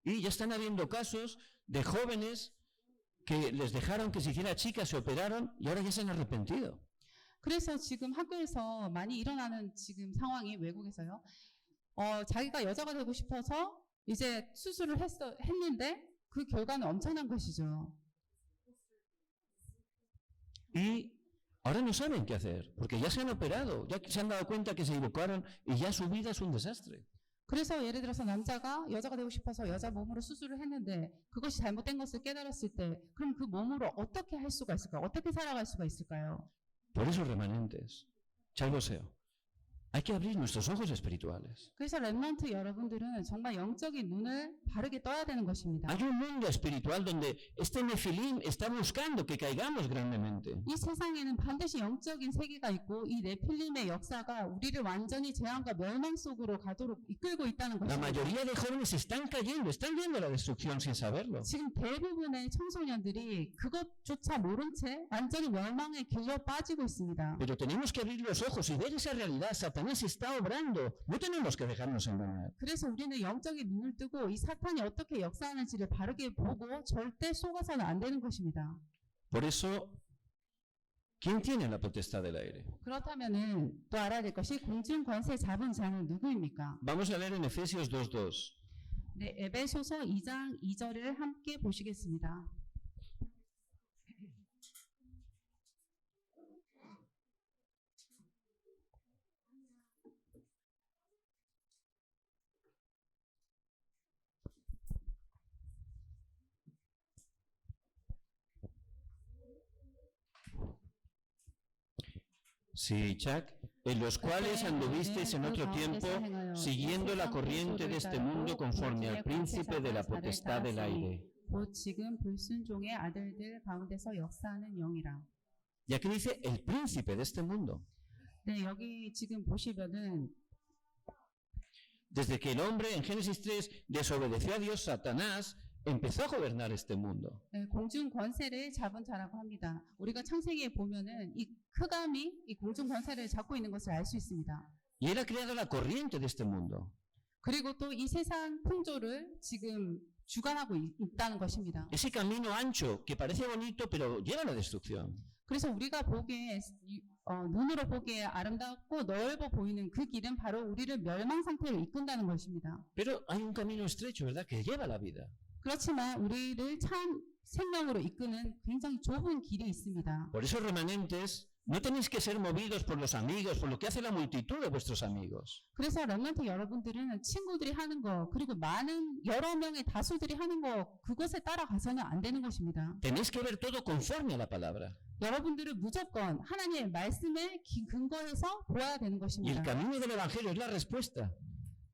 Y ya están habiendo casos de jóvenes que les dejaron que se hiciera chicas, se operaron y ahora ya se han arrepentido. 그래서 지금 학교에서 많이 일어나는 지금 상황이 외국에서요. 자기가 여자가 되고 싶어서 이제 수술을 했는데 그 결과는 엄청난 것이죠. Y ahora no saben qué hacer, porque ya se han operado, ya se han dado cuenta que se equivocaron y ya su vida es un desastre. 그래서 예를 들어서 남자가 여자가 되고 싶어서 여자 몸으로 수술을 했는데 그것이 잘못된 것을 깨달았을 때 그럼 그 몸으로 어떻게 할 수가 있을까요? 어떻게 살아갈 수가 있을까요? Por eso, remanentes, chalvoseo, hay que abrir nuestros ojos espirituales. 그래서 렘넌트 여러분들은 정말 영적인 눈을 바르게 떠야 되는 것입니다. Hay un mundo espiritual donde este Nefilim está buscando que caigamos grandemente. 이 세상에는 반드시 영적인 세계가 있고 이 네필림의 역사가 우리를 완전히 재앙과 멸망 속으로 가도록 이끌고 있다는 La 것입니다. mayoría de jóvenes están yendo a la destrucción sin saberlo. 지금 대부분의 청소년들이 그것조차 모른 채 완전히 멸망의 길로 빠지고 있습니다. Pero tenemos que abrir los ojos y ver esa realidad. Satanás está obrando. No tenemos que dejarnos engañar. 그래서 우리는 영적인 눈을 뜨고 이 사탄이 어떻게 역사하는지를 바르게 보고 절대 속아서는 안 되는 것입니다. Por eso, ¿quién tiene la potestad del aire? 그렇다면은 또 알아야 될 것이 공중 권세 잡은 자는 누구입니까? Vamos a leer en Efesios 2:2. 네, 에베소서 2장 2절을 함께 보시겠습니다. Sí, Chuck. en los cuales anduvisteis en otro tiempo, siguiendo la corriente de este mundo conforme al príncipe de la potestad del aire. 곧 지금 불순종의 아들들 가운데서 역사하는 영이라. Y aquí dice el príncipe de este mundo. 네, 여기 지금 보시면은 Desde que el hombre en Génesis 3 desobedeció a Dios, Satanás empezó a gobernar este mundo. 공중 권세를 잡은 자라고 합니다. 우리가 창세기에 보면은 이 흑암이 이 공중 권세를 잡고 있는 것을 알 수 있습니다. Y él ha creado la corriente de este mundo. 그리고 또 이 세상 풍조를 지금 주관하고 있다는 것입니다. Ese camino ancho que parece bonito pero lleva a la destrucción. 그래서 우리가 보기에 눈으로 보기에 아름답고 넓어 보이는 그 길은 바로 우리를 멸망 상태로 이끈다는 것입니다. Pero hay un camino estrecho, ¿verdad? Que lleva a la vida. 그렇지만 우리를 참 생명으로 이끄는 굉장히 좁은 길이 있습니다. Por eso, remanentes, no tenéis que ser movidos por los amigos, por lo que hace la multitud de vuestros amigos. 그래서 렘넌트 여러분들은 친구들이 하는 거 그리고 많은 여러 명의 다수들이 하는 거 그것에 따라가서는 안 되는 것입니다. Tenéis que ver todo conforme a la palabra. 여러분들은 무조건 하나님의 말씀에 근거해서 보아야 되는 Y el 것입니다. camino del evangelio es la respuesta.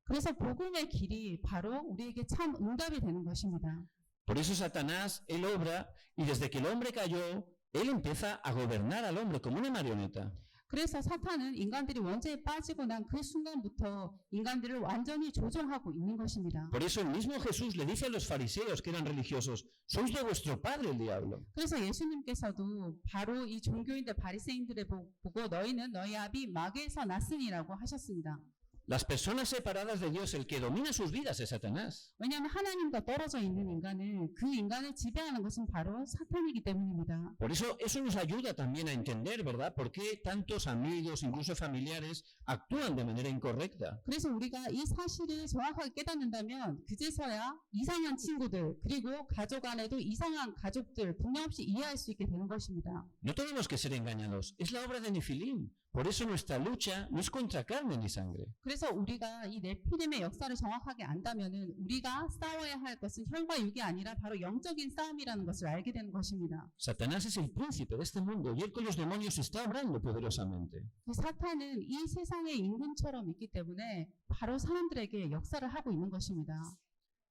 그래서 복음의 길이 바로 우리에게 참 응답이 되는 것입니다. Por eso Satanás, él obra, y desde que el hombre cayó, él empieza a gobernar al hombre como una marioneta. 그래서 사탄은 인간들이 원죄에 빠지고 난 그 순간부터 인간들을 완전히 조종하고 있는 것입니다. Por eso el mismo Jesús le dice a los fariseos que eran religiosos, sois de vuestro padre el diablo. 그래서 예수님께서도 바로 이 종교인들 바리새인들을 보고 너희는 너희 아비 마귀에서 났으니라고 하셨습니다. Las personas separadas de Dios, el que domina sus vidas es Satanás. 왜냐하면 하나님과 떨어져 있는 인간을 그 인간을 지배하는 것은 바로 사탄이기 때문입니다. Por eso nos ayuda también a entender, ¿verdad? Por qué tantos amigos, incluso familiares, actúan de manera incorrecta. 그래서 우리가 이 사실을 정확하게 깨닫는다면 그제서야 이상한 친구들 그리고 가족 안에도 이상한 가족들 분명 없이 이해할 수 있게 되는 것입니다. No tenemos que ser engañados. Es la obra de Nefilim. Por eso nuestra lucha no es contra carne ni sangre. 그래서 우리가 이 네피림의 역사를 정확하게 안다면은 우리가 싸워야 할 것은 혈과 육이 아니라 바로 영적인 싸움이라는 것을 알게 되는 것입니다. Satanás es el príncipe de este mundo y él con los demonios está obrando poderosamente. 그 사탄은 이 세상의 임금처럼 있기 때문에 바로 사람들에게 역사를 하고 있는 것입니다.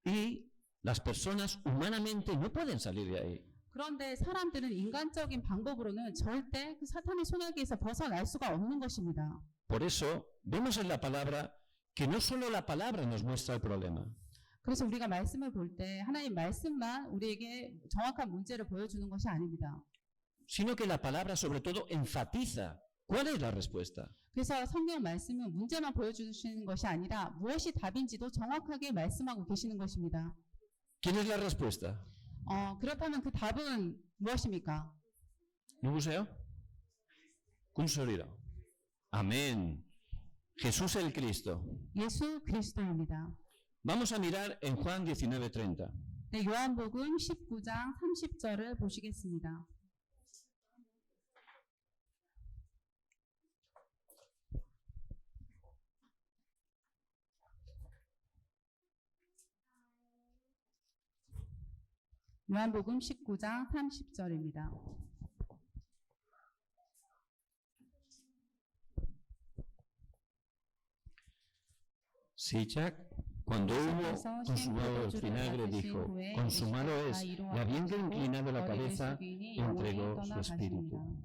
Y las personas humanamente no pueden salir de ahí. 그런데 사람들은 인간적인 방법으로는 절대 그 사탄의 손아귀에서 벗어날 수가 없는 것입니다. Por eso vemos en la palabra que no solo la palabra nos muestra el problema. 그래서 우리가 말씀을 볼 때 하나님 말씀만 우리에게 정확한 문제를 보여주는 것이 아닙니다. Sino que la palabra sobre todo enfatiza cuál es la respuesta. 그래서 성경 말씀은 문제만 보여주시는 것이 아니라 무엇이 답인지도 정확하게 말씀하고 계시는 것입니다. ¿Quién es la respuesta? 그렇다면 그 답은 무엇입니까? ¿누구세요? 군소리라. Amén. Jesús el Cristo. 예수 그리스도입니다. Vamos a mirar en Juan 19:30. 네, 요한복음 19장 30절을 보시겠습니다. 요한복음 19장 30절입니다. Sichak, cuando hubo consumado el vinagre, dijo, consumado es, y habiendo inclinado la cabeza, entregó su espíritu.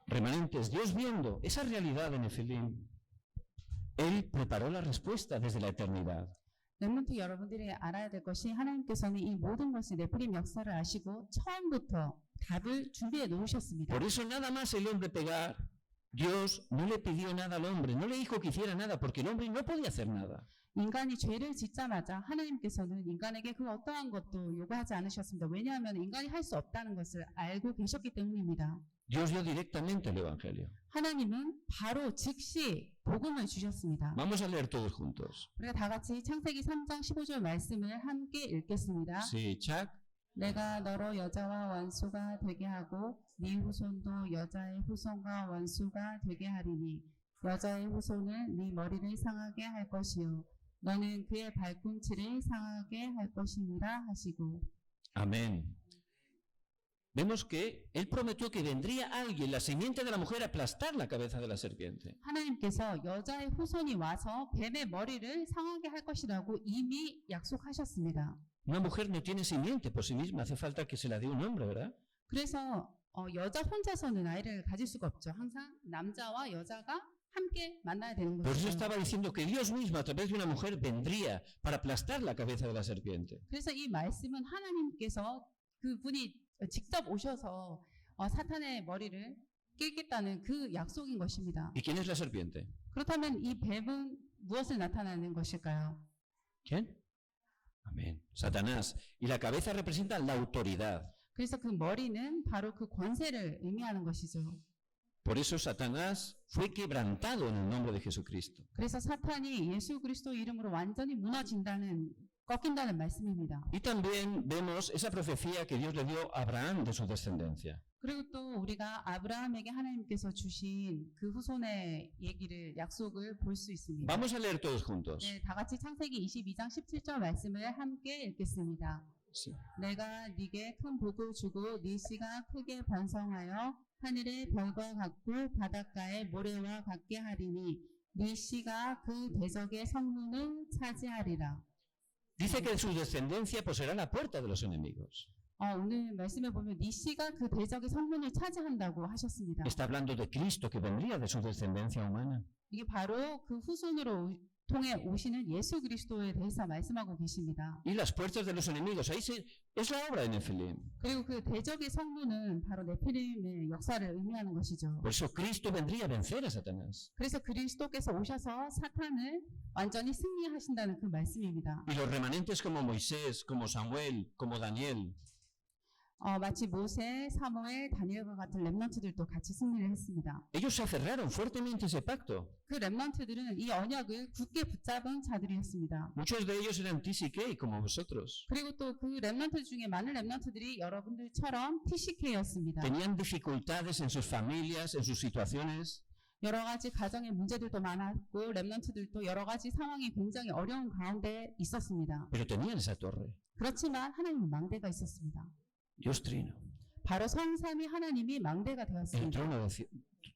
Remanentes, Dios viendo esa realidad de Nefilim, Él preparó la respuesta desde la eternidad. 렘넌트 여러분들이 알아야 될 것이 하나님께서는 이 모든 것을 네피림 역사를 아시고 처음부터 답을 준비해 놓으셨습니다. Por eso nada más el hombre pegar, Dios no le pidió nada al hombre, no le dijo que hiciera nada, porque el hombre no podía hacer nada. 인간이 죄를 짓자마자 하나님께서는 인간에게 그 어떠한 것도 요구하지 않으셨습니다. 왜냐하면 인간이 할 수 없다는 것을 알고 계셨기 때문입니다. Dios dio directamente el Evangelio. 하나님은 바로 즉시 복음을 주셨습니다. Vamos a leer todos juntos. 우리가 다 같이 창세기 3장 15절 말씀을 함께 읽겠습니다. Sichak, 내가 너로 여자와 원수가 되게 하고 네 후손도 여자의 후손과 원수가 되게 하리니 여자의 후손은 네 머리를 상하게 할 것이요 너는 그의 발꿈치를 상하게 할 것이니라 하시고. amén. vemos que él prometió que vendría alguien, la simiente de la mujer, a aplastar la cabeza de la serpiente. 하나님께서 여자의 후손이 와서 뱀의 머리를 상하게 할 것이라고 이미 약속하셨습니다. Una mujer no tiene simiente por sí misma, hace falta que se la dé un hombre, ¿verdad? 그래서 여자 혼자서는 아이를 가질 수가 없죠. 항상 남자와 여자가 함께 만나야 되는 Por eso 거죠. estaba diciendo que Dios mismo a través de una mujer vendría para aplastar la cabeza de la serpiente. 그래서 이 말씀은 하나님께서 그분이 직접 오셔서 사탄의 머리를 깨겠다는 그 약속인 것입니다. ¿Y quién es la serpiente? 그렇다면 이 뱀은 무엇을 나타내는 것일까요? ¿Quién? Amén. Satanás. Y la cabeza representa la autoridad. 그래서 그 머리는 바로 그 권세를 의미하는 것이죠. Por eso Satanás fue quebrantado en el nombre de Jesucristo. 그래서 사탄이 예수 그리스도 이름으로 완전히 꺾인다는 말씀입니다. Y también vemos esa profecía que Dios le dio a Abraham de su descendencia. 그리고 또 우리가 아브라함에게 하나님께서 주신 그 후손의 약속을 볼 수 있습니다. Vamos a leer todos juntos. 네, 다 같이 창세기 22장 17절 말씀을 함께 읽겠습니다. Sí. 내가 네게 큰 복을 주고 네 씨가 크게 번성하여 하늘의 별과 같고 바닷가의 모래와 같게 하리니 네 씨가 그 대적의 성문을 차지하리라. Dice que su descendencia poseerá la puerta de los enemigos. 오늘 말씀에 보면 네 씨가 그 대적의 성문을 차지한다고 하셨습니다. Está hablando de Cristo que vendría de su descendencia humana. 이게 바로 그 후손으로 통해 오시는 예수 그리스도에 대해서 말씀하고 계십니다. Y las puertas de los enemigos, es la obra de Nefilim. 그리고 그 대적의 성문은 바로 네피림의 역사를 의미하는 것이죠. Por eso Cristo vendría a vencer a Satanás. 그래서 그리스도께서 오셔서 사탄을 완전히 승리하신다는 그 말씀입니다. Y los remanentes como Moisés, como Samuel, como Daniel, 마치 모세, 사무엘, 다니엘과 같은 렘넌트들도 같이 승리를 했습니다. ellos se aferraron fuertemente a ese pacto. 그 렘넌트들은 이 언약을 굳게 붙잡은 자들이었습니다. Muchos de ellos eran TCK como vosotros. 그리고 또 그 렘넌트 중에 많은 렘넌트들이 여러분들처럼 TCK였습니다. Tenían dificultades en sus familias, en sus situaciones. 여러 가지 가정의 문제들도 많았고 렘넌트들도 여러 가지 상황이 굉장히 어려운 가운데 있었습니다. Pero tenían esa torre. 그렇지만 하나님 망대가 있었습니다. Dios Trino. 바로 성삼위 하나님이 망대가 El 되었습니다. trono de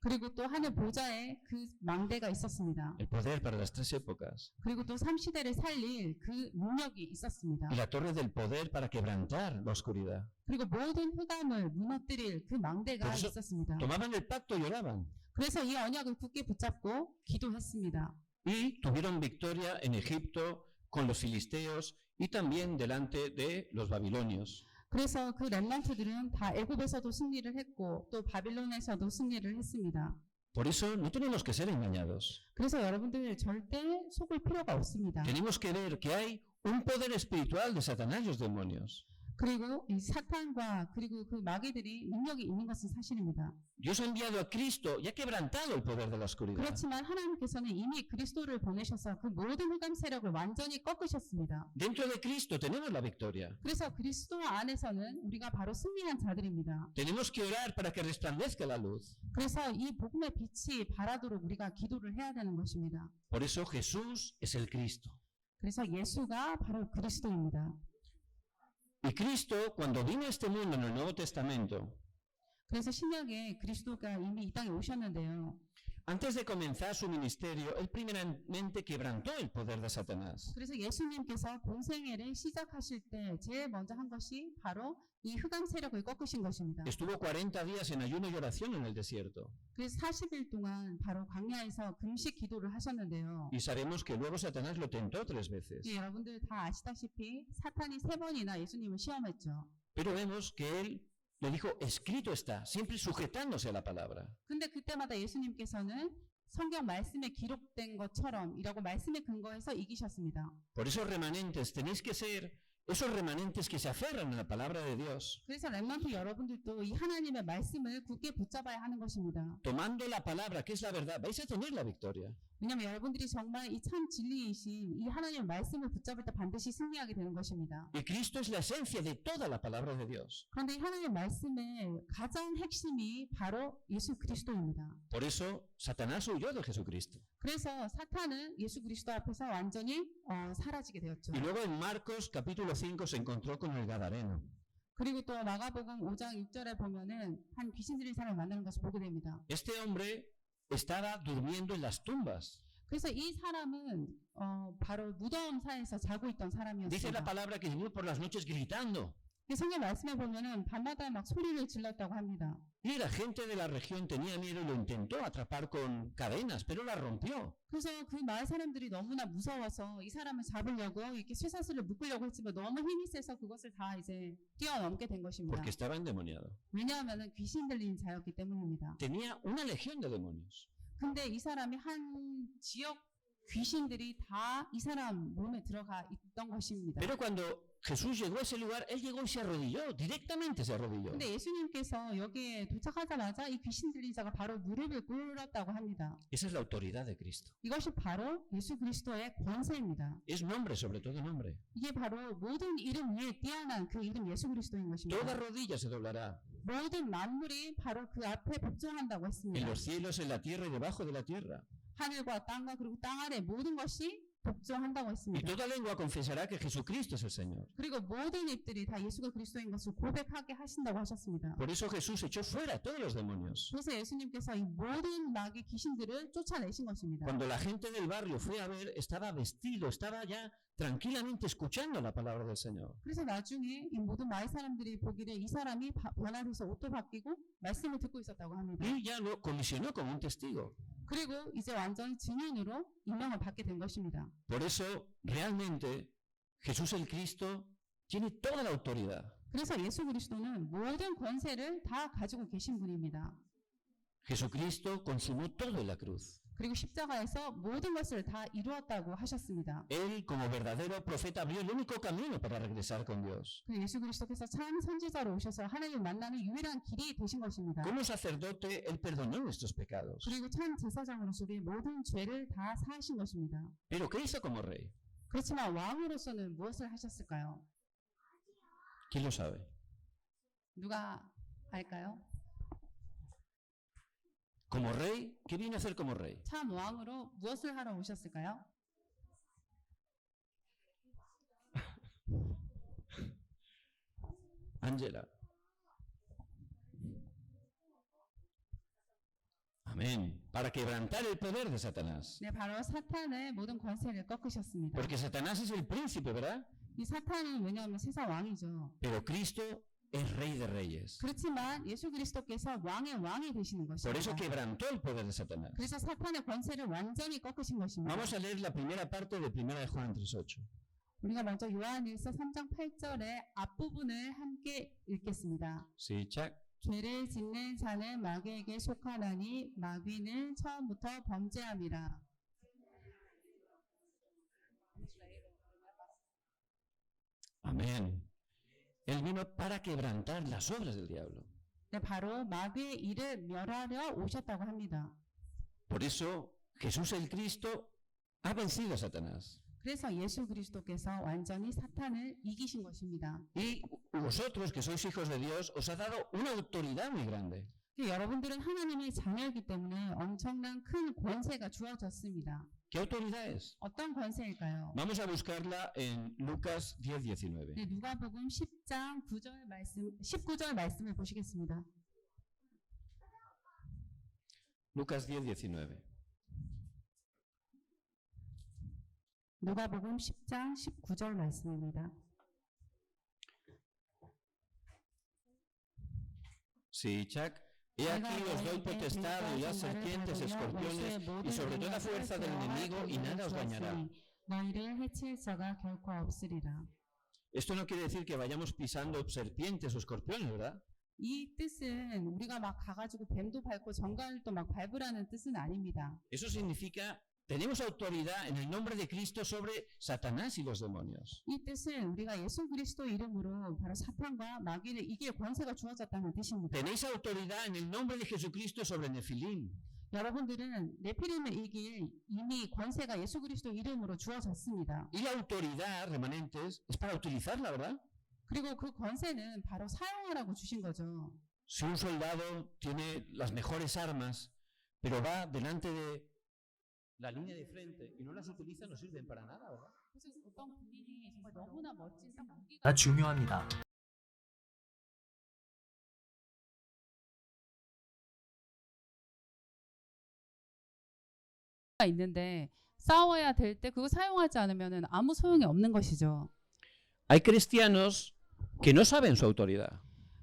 그리고 또 하늘 보좌에 그 망대가 있었습니다. el poder para las tres épocas. 그리고 또 삼시대를 살릴 그 능력이 있었습니다. Y la torre del poder para quebrantar la oscuridad. 그리고 모든 흑암을 무너뜨릴 그 망대가 그래서 있었습니다. Tomaban el pacto y oraban. 그래서 이 언약을 굳게 붙잡고 기도했습니다. Y tuvieron victoria en Egipto con los filisteos y también delante de los babilonios. 그래서 그 렘넌트들은 다 애굽에서도 승리를 했고 또 바빌론에서도 승리를 했습니다. Por eso no tenemos que ser engañados. 그래서 여러분들 절대 속을 필요가 없습니다. Tenemos que ver que hay un poder espiritual de Satanás y los demonios. 그리고 이 사탄과 그리고 그 마귀들이 능력이 있는 것은 사실입니다. Dios ha enviado a Cristo y ha quebrantado el poder de la oscuridad. 그렇지만 하나님께서는 이미 그리스도를 보내셔서 그 모든 흑암 세력을 완전히 꺾으셨습니다. Dentro de Cristo tenemos la victoria. 그래서 그리스도 안에서는 우리가 바로 승리한 자들입니다. Tenemos que orar para que resplandezca la luz. 그래서 이 복음의 빛이 바라도록 우리가 기도를 해야 되는 것입니다. Por eso Jesús es el Cristo. 그래서 예수가 바로 그리스도입니다. Y Cristo, cuando vino a este mundo en el Nuevo Testamento, 그래서 신약에 그리스도가 이미 이 땅에 오셨는데요. antes de comenzar su ministerio, él primeramente quebrantó el poder de Satanás. 그래서 예수님께서 공생애를 시작하실 때 제일 먼저 한 것이 바로 이 흑암 세력을 꺾으신 것입니다. Estuvo 40 días en ayuno y oración en el desierto. 그래서 40일 동안 바로 광야에서 금식 기도를 하셨는데요. Y sabemos que luego Satanás lo tentó 3 veces. 예, 여러분들 다 아시다시피 사탄이 3번이나 예수님을 시험했죠. Pero vemos que él le dijo, escrito está, siempre sujetándose a la palabra. 근데 그때마다 예수님께서는 성경 말씀에 기록된 것처럼이라고 말씀에 근거해서 이기셨습니다. Por esos remanentes tenéis que ser esos remanentes que se aferran a la palabra de Dios, 그래서 렘넌트 여러분들도 이 하나님의 말씀을 굳게 붙잡아야 하는 것입니다. tomando la palabra que es la verdad, vais a tener la victoria. 왜냐하면 여러분들이 정말 이 참 진리이신 이 하나님의 말씀을 붙잡을 때 반드시 승리하게 되는 것입니다. Y Cristo es la esencia de toda la palabra de Dios. 그런데 이 하나님의 말씀의 가장 핵심이 바로 예수 그리스도입니다. Por eso Satanás huyó de Jesucristo. 그래서 사탄은 예수 그리스도 앞에서 완전히 사라지게 되었죠. Y luego en Marcos capítulo 5 se encontró con el Gadareno. 그리고 또 마가복음 5장 6절에 보면은 한 귀신 들린 사람을 만나는 것을 보게 됩니다. Este hombre estaba durmiendo en las tumbas. 그래서 이 사람은 바로 무덤 사이에서 자고 있던 Dice la 사람이었습니다. palabra que vino por las noches gritando. 성경 말씀에 보면은 밤마다 막 소리를 질렀다고 합니다. Y la gente de la región tenía miedo y lo intentó atrapar con cadenas, pero las rompió. 그래서 그 마을 사람들이 너무나 무서워서 이 사람을 잡으려고 이렇게 쇠사슬을 묶으려고 했지만 너무 힘이 세서 그것을 다 이제 뛰어넘게 된 것입니다. Porque estaba endemoniado. 왜냐하면 귀신 들린 자였기 때문입니다. Tenía una legión de demonios. 근데 이 사람이 한 지역 귀신들이 다 이 사람 몸에 들어가 있던 것입니다. Pero cuando Jesús llegó a ese lugar, él llegó y se arrodilló, directamente se arrodilló. 근데 예수님께서 여기에 도착하자마자 이 귀신 들린 자가 바로 무릎을 꿇었다고 합니다. Esa es la autoridad de Cristo. 이것이 바로 예수 그리스도의 권세입니다. Es nombre sobre todo nombre. 이게 바로 모든 이름 위에 뛰어난 그 이름 예수 그리스도인 것입니다. Toda rodilla se doblará. 모든 만물이 바로 그 앞에 복종한다고 En 했습니다. los cielos, en la tierra y debajo de la tierra. 하늘과 땅과 그리고 땅 아래 모든 것이 복종한다고 Y 했습니다. toda lengua confesará que Jesucristo es el Señor. 그리고 모든 입들이 다 예수가 그리스도인 것을 고백하게 하신다고 하셨습니다. Por eso Jesús echó fuera a todos los demonios. 그래서 예수님께서 이 모든 마귀 귀신들을 쫓아내신 것입니다. Cuando la gente del barrio fue a ver, estaba vestido, estaba ya tranquilamente escuchando la palabra del Señor. 그래서 나중에 이 모든 마을 사람들이 보기를 이 사람이 변화돼서 옷도 바뀌고 말씀을 듣고 있었다고 합니다. Y ya lo comisionó como un testigo. 그리고 이제 완전 증인으로 임명을 받게 된 것입니다. Por eso, realmente, Jesús el Cristo tiene toda la autoridad. 그래서 예수 그리스도는 모든 권세를 다 가지고 계신 분입니다. Jesucristo consumó todo en la cruz. 그리고 십자가에서 모든 것을 다 이루었다고 하셨습니다. Él, como verdadero profeta, abrió el único camino para regresar con Dios. 그 예수 그리스도께서 참 선지자로 오셔서 하나님을 만나는 유일한 길이 되신 것입니다. Como sacerdote, Él perdonó nuestros pecados. 그리고 참 제사장으로서 우리 모든 죄를 다 사하신 것입니다. Pero ¿qué hizo como rey? 그렇지만 왕으로서는 무엇을 하셨을까요? ¿Quién lo sabe? 누가 알까요? Como rey, ¿qué vino a hacer como rey? 참 왕으로 무엇을 하러 오셨을까요? Ángela. Amén. Para quebrantar el poder de Satanás. 네, 바로 사탄의 모든 권세를 꺾으셨습니다. Porque Satanás es el príncipe, ¿verdad? 이 사탄은 왜냐하면 세상 왕이죠. Pero Cristo es rey de reyes. 그렇지만 예수 그리스도께서 왕의 왕이 되시는 Por eso 것입니다. quebrantó el poder de Satanás. 그래서 사탄의 권세를 완전히 꺾으신 것입니다. Vamos a leer la primera parte de 1 de Juan 3:8. 우리가 먼저 요한일서 3장 8절의 앞부분을 함께 읽겠습니다. 시작. 죄를 짓는 자는 마귀에게 속하나니 마귀는 처음부터 범죄함이라. Amén. Él vino para quebrantar las obras del diablo. 네, 바로 마귀의 일을 멸하려 오셨다고 합니다. Por eso Jesús el Cristo ha vencido a Satanás. 그래서 예수 그리스도께서 완전히 사탄을 이기신 것입니다. Y vosotros que sois hijos de Dios os ha dado una autoridad muy grande. 여러분들은 하나님의 자녀이기 때문에 엄청난 큰 권세가 주어졌습니다. ¿Qué autoridad es? 어떤 권세일까요? Vamos a buscarla en Lucas 10:19. 네, 누가복음 10장 9절 말씀, 19절 말씀을 보시겠습니다. Lucas 10:19. 누가복음 10장 19절 말씀입니다. 시작. He aquí os doy potestad de hollar serpientes, escorpiones y sobre toda fuerza del enemigo y nada os dañará. 너희를 해칠 자가 결코 없으리라. Esto no quiere decir que vayamos pisando serpientes o escorpiones, ¿verdad? 이 뜻은 우리가 막 가가지고 뱀도 밟고 정갈도 막 밟으라는 뜻은 아닙니다. Eso significa tenemos autoridad en el nombre de Cristo sobre Satanás y los demonios. 이 뜻은 우리가 예수 그리스도 이름으로 바로 사탄과 마귀를 이길 권세가 주어졌다는 뜻입니다. Tenéis autoridad en el nombre de Jesucristo sobre Nefilim. 여러분들은 네피림을 이길 이미 권세가 예수 그리스도 이름으로 주어졌습니다. Y la autoridad, remanentes, es para utilizarla, ¿verdad? 그리고 그 권세는 바로 사용하라고 주신 거죠. Si un soldado tiene las mejores armas, pero va delante de la línea de frente y no las utiliza, no sirven para nada, ¿verdad? 그래서 어떤 군인이 정말 너무나 멋진 딱 무기가 중요합니다. 있는데 싸워야 될 때 그거 사용하지 않으면 아무 소용이 없는 것이죠. Hay cristianos que no saben su autoridad.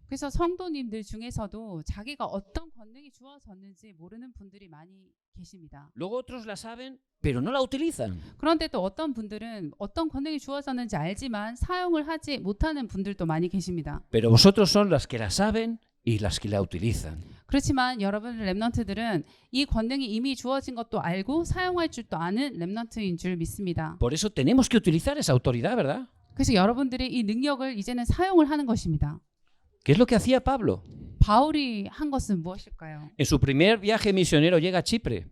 그래서 성도님들 중에서도 자기가 어떤 권능이 주어졌는지 모르는 분들이 많이 계십니다. Luego otros la saben, pero no la utilizan. 그런데 또 어떤 분들은 어떤 권능이 주어졌는지 알지만 사용을 하지 못하는 분들도 많이 계십니다. Pero vosotros son las que la saben y las que la utilizan. 그렇지만 여러분 렘넌트들은 이 권능이 이미 주어진 것도 알고 사용할 줄도 아는 렘넌트인 줄 믿습니다. Por eso tenemos que utilizar esa autoridad, ¿verdad? 그래서 여러분들이 이 능력을 이제는 사용을 하는 것입니다. ¿Qué es lo que hacía Pablo? 바울이 한 것은 무엇일까요? En su primer viaje misionero llega a Chipre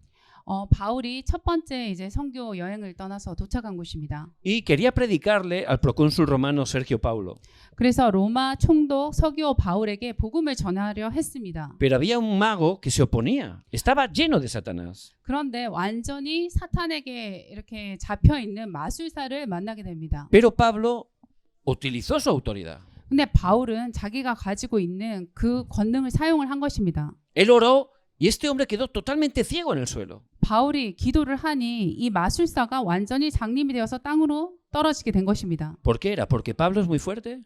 바울이 첫 번째 이제 선교 여행을 떠나서 도착한 곳입니다. y quería predicarle al procónsul romano Sergio Paulo. 그래서 로마 총독 서기오 바울에게 복음을 전하려 했습니다. Pero había un mago que se oponía. Estaba lleno de Satanás. 그런데 완전히 사탄에게 이렇게 잡혀 있는 마술사를 만나게 됩니다. Pero Pablo utilizó su autoridad. 근데 바울은 자기가 가지고 있는 그 권능을 사용을 한 것입니다. Él oró y este hombre quedó totalmente ciego en el suelo. 바울이 기도를 하니 이 마술사가 완전히 장님이 되어서 땅으로 떨어지게 된 것입니다. ¿Por qué era? ¿Porque Pablo es muy fuerte?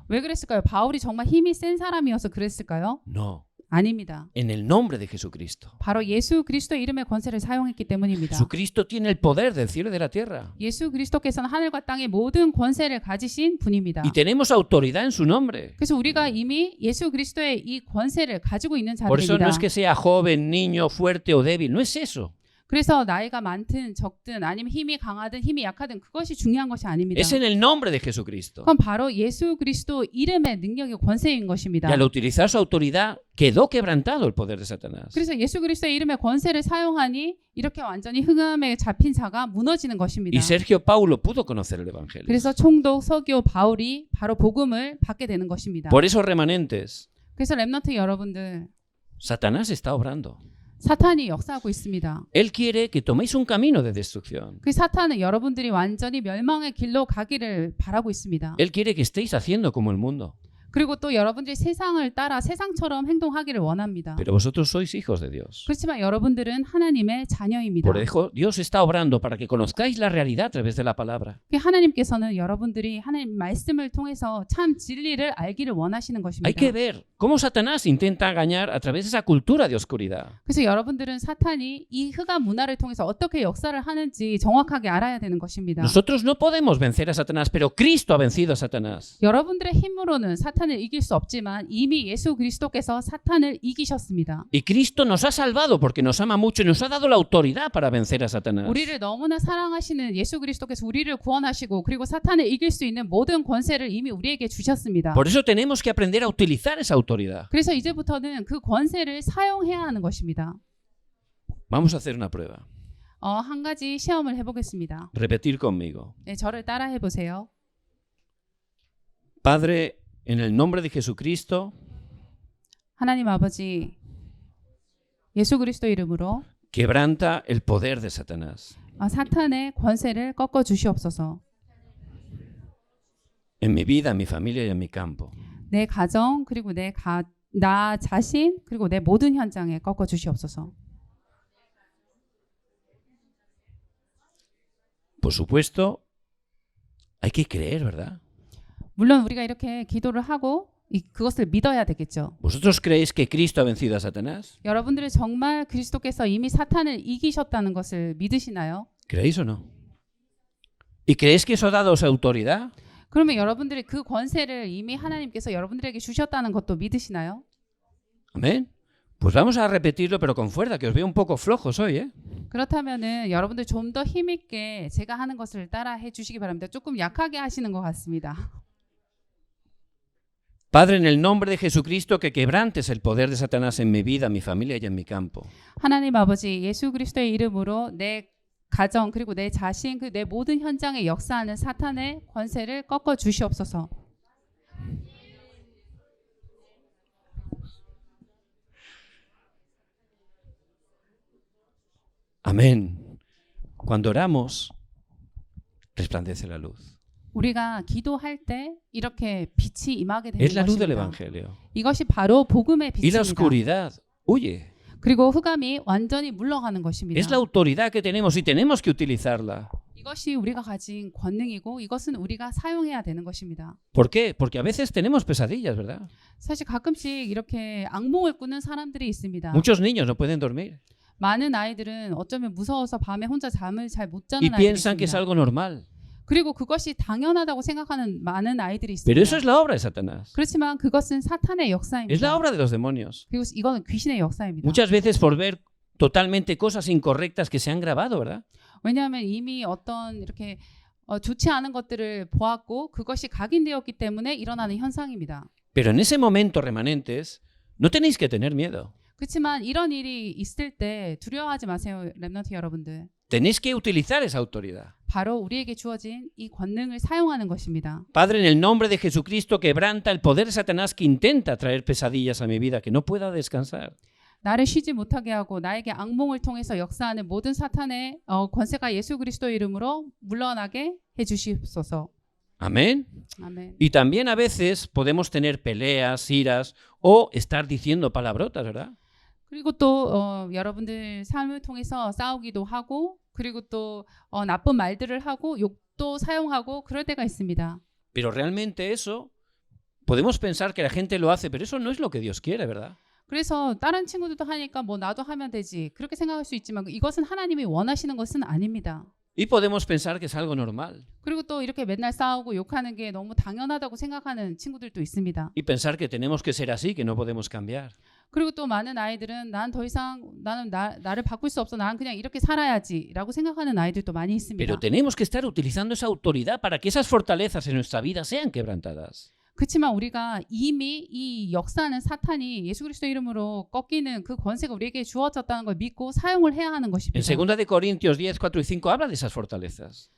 왜 그랬을까요? 바울이 정말 힘이 센 사람이어서 그랬을까요? No. 아닙니다. En el nombre de Jesucristo. 바로 예수 그리스도의 이름의 권세를 사용했기 때문입니다. Jesucristo tiene el poder del cielo y de la tierra. 예수 그리스도께서는 하늘과 땅의 모든 권세를 가지신 분입니다. Y tenemos autoridad en su nombre. 그래서 우리가 이미 예수 그리스도의 이 권세를 가지고 있는 Por eso no 자들입니다. es que sea joven, niño, fuerte o débil. No es eso. 그래서 나이가 많든 적든 아니면 힘이 강하든 힘이 약하든 그것이 중요한 것이 아닙니다. Es en el nombre de Jesucristo. 그건 바로 예수 그리스도 이름의 능력의 권세인 것입니다. Y al utilizar su autoridad quedó quebrantado el poder de Satanás. 그래서 예수 그리스도의 이름의 권세를 사용하니 이렇게 완전히 흑암에 잡힌 자가 무너지는 것입니다. Y Sergio Paulo pudo conocer el Evangelio. 그래서 총독 서기오 바울이 바로 복음을 받게 되는 것입니다. Por esos remanentes, 그래서 렘넌트 여러분들, Satanás está obrando. 사탄이 역사하고 있습니다. Él quiere que toméis un camino de destrucción. 그 사탄은 여러분들이 완전히 멸망의 길로 가기를 바라고 있습니다. Él quiere que estéis haciendo como el mundo. 그리고 또 여러분들이 세상을 따라 세상처럼 행동하기를 원합니다. Pero vosotros sois hijos de Dios. 그렇지만 여러분들은 하나님의 자녀입니다. Por eso Dios está obrando para que conozcáis la realidad a través de la palabra. 하나님께서는 여러분들이 하나님 말씀을 통해서 참 진리를 알기를 원하시는 것입니다. Hay que ver cómo Satanás intenta engañar a través de esa cultura de oscuridad. 그래서 여러분들은 사탄이 이 흑암 문화를 통해서 어떻게 역사를 하는지 정확하게 알아야 되는 것입니다. Nosotros no podemos vencer a Satanás, pero Cristo ha vencido a Satanás. 여러분들의 힘으로는 사탄을 이길 수 없지만 이미 예수 그리스도께서 사탄을 이기셨습니다. Y Cristo nos ha salvado porque nos ama mucho y nos ha dado la autoridad para vencer a Satanás. 우리를 너무나 사랑하시는 예수 그리스도께서 우리를 구원하시고 그리고 사탄을 이길 수 있는 모든 권세를 이미 우리에게 주셨습니다. Por eso tenemos que aprender a utilizar esa autoridad. 그래서 이제부터는 그 권세를 사용해야 하는 것입니다. Vamos a hacer una prueba. 한 가지 시험을 해보겠습니다. Repetir conmigo. 네, 저를 따라 해보세요. Padre, en el nombre de Jesucristo, 하나님 아버지, 예수 그리스도 이름으로 quebranta el poder de Satanás 사탄의 권세를 꺾어 주시옵소서. en mi vida, en mi familia y en mi campo. 내 가정 그리고 나 자신 그리고 내 모든 현장에 꺾어 주시옵소서. Por supuesto, hay que creer, ¿verdad? 물론 우리가 이렇게 기도를 하고 그것을 믿어야 되겠죠. ¿Vosotros creéis que Cristo ha vencido a Satanás? 여러분들은 정말 그리스도께서 이미 사탄을 이기셨다는 것을 믿으시나요? ¿Creéis o no? ¿Y creéis que eso ha dado esa autoridad? 그러면 여러분들이 그 권세를 이미 하나님께서 여러분들에게 주셨다는 것도 믿으시나요? Amén. Pues vamos a repetirlo, pero con fuerza, que os veo un poco flojos hoy, ¿eh? 그렇다면은 여러분들 좀 더 힘있게 제가 하는 것을 따라 해주시기 바랍니다. 조금 약하게 하시는 것 같습니다. Padre, en el nombre de Jesucristo, que quebrantes el poder de Satanás en mi vida, en mi familia y en mi campo. 하나님 아버지, 예수 그리스도의 이름으로 내 가정 그리고 내 자신 그 내 모든 현장에 역사하는 사탄의 권세를 꺾어 주시옵소서. Amén. Cuando oramos, resplandece la luz. 우리가 기도할 때 이렇게 빛이 임하게 되는 Es la luz del 것입니다. Evangelio. 이것이 바로 복음의 Y la 빛입니다. oscuridad huye. 그리고 흑암이 완전히 물러가는 것입니다. Es la autoridad que tenemos y tenemos que utilizarla. 이것이 우리가 가진 권능이고 이것은 우리가 사용해야 되는 것입니다. ¿Por qué? Porque a veces tenemos pesadillas, ¿verdad? 사실 가끔씩 이렇게 악몽을 꾸는 사람들이 있습니다. Muchos niños no pueden dormir 많은 아이들은 어쩌면 무서워서 밤에 혼자 잠을 잘 못 자는 y 아이들이 piensan que es 있습니다. algo normal. 그리고 그것이 당연하다고 생각하는 많은 아이들이 Pero eso 있습니다. es la obra de Satanás. 그렇지만 그것은 사탄의 Es la 역사입니다. obra de los demonios. 그리고 이거는 귀신의 역사입니다. Muchas veces por ver totalmente cosas incorrectas que se han grabado, ¿verdad? 왜냐하면 이미 어떤 이렇게 좋지 않은 것들을 보았고 그것이 각인되었기 때문에 일어나는 현상입니다. Pero en ese momento, remanentes, no tenéis que tener miedo. 그렇지만 이런 일이 있을 때 두려워하지 마세요, 렘넌트 여러분들. Tenéis que utilizar esa autoridad. 바로 우리에게 주어진 이 권능을 사용하는 것입니다. Padre, en el nombre de Jesucristo, quebranta el poder de Satanás que intenta traer pesadillas a mi vida, que no pueda descansar. 나를 쉬지 못하게 하고 나에게 악몽을 통해서 역사하는 모든 사탄의 권세가 예수 그리스도 이름으로 물러나게 해주시옵소서. Amén. 아멘. Y también a veces podemos tener peleas, iras o estar diciendo palabrotas, ¿verdad? 그리고 또 여러분들 삶을 통해서 싸우기도 하고 그리고 또 나쁜 말들을 하고 욕도 사용하고 그럴 때가 있습니다. Pero realmente eso, podemos pensar que la gente lo hace, pero eso no es lo que Dios quiere, ¿verdad? 그래서 다른 친구들도 하니까 뭐 나도 하면 되지 그렇게 생각할 수 있지만 이것은 하나님이 원하시는 것은 아닙니다. Y podemos pensar que es algo normal. 그리고 또 이렇게 맨날 싸우고 욕하는 게 너무 당연하다고 생각하는 친구들도 있습니다. Y pensar que tenemos que ser así, que no podemos cambiar. 그리고 또 많은 아이들은 난 더 이상 나를 바꿀 수 없어. 난 그냥 이렇게 살아야지라고 생각하는 아이들도 많이 있습니다. Pero tenemos que estar utilizando esa autoridad para que esas fortalezas en nuestra vida sean quebrantadas. 그렇지만 우리가 이미 이 역사하는 사탄이 예수 그리스도 이름으로 꺾이는 그 권세가 우리에게 주어졌다는 걸 믿고 사용을 해야 하는 En 것입니다. 2 de Corintios 10, 4 y 5 habla de esas fortalezas.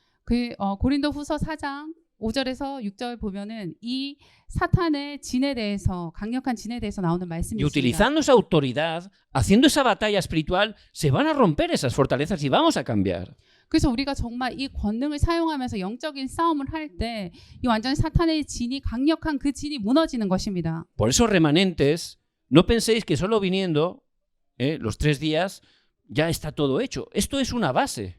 고린도후서 4장 5절에서 6절 보면은 이 사탄의 진에 대해서 강력한 진에 대해서 나오는 말씀이 Y 있습니다. utilizando esa autoridad, haciendo esa batalla espiritual, se van a romper esas fortalezas y vamos a cambiar. 그래서 우리가 정말 이 권능을 사용하면서 영적인 싸움을 할 때 이 완전히 사탄의 진이 강력한 그 진이 무너지는 것입니다. Por eso, remanentes, no penséis que solo viniendo los 3 días ya está todo hecho. Esto es una base.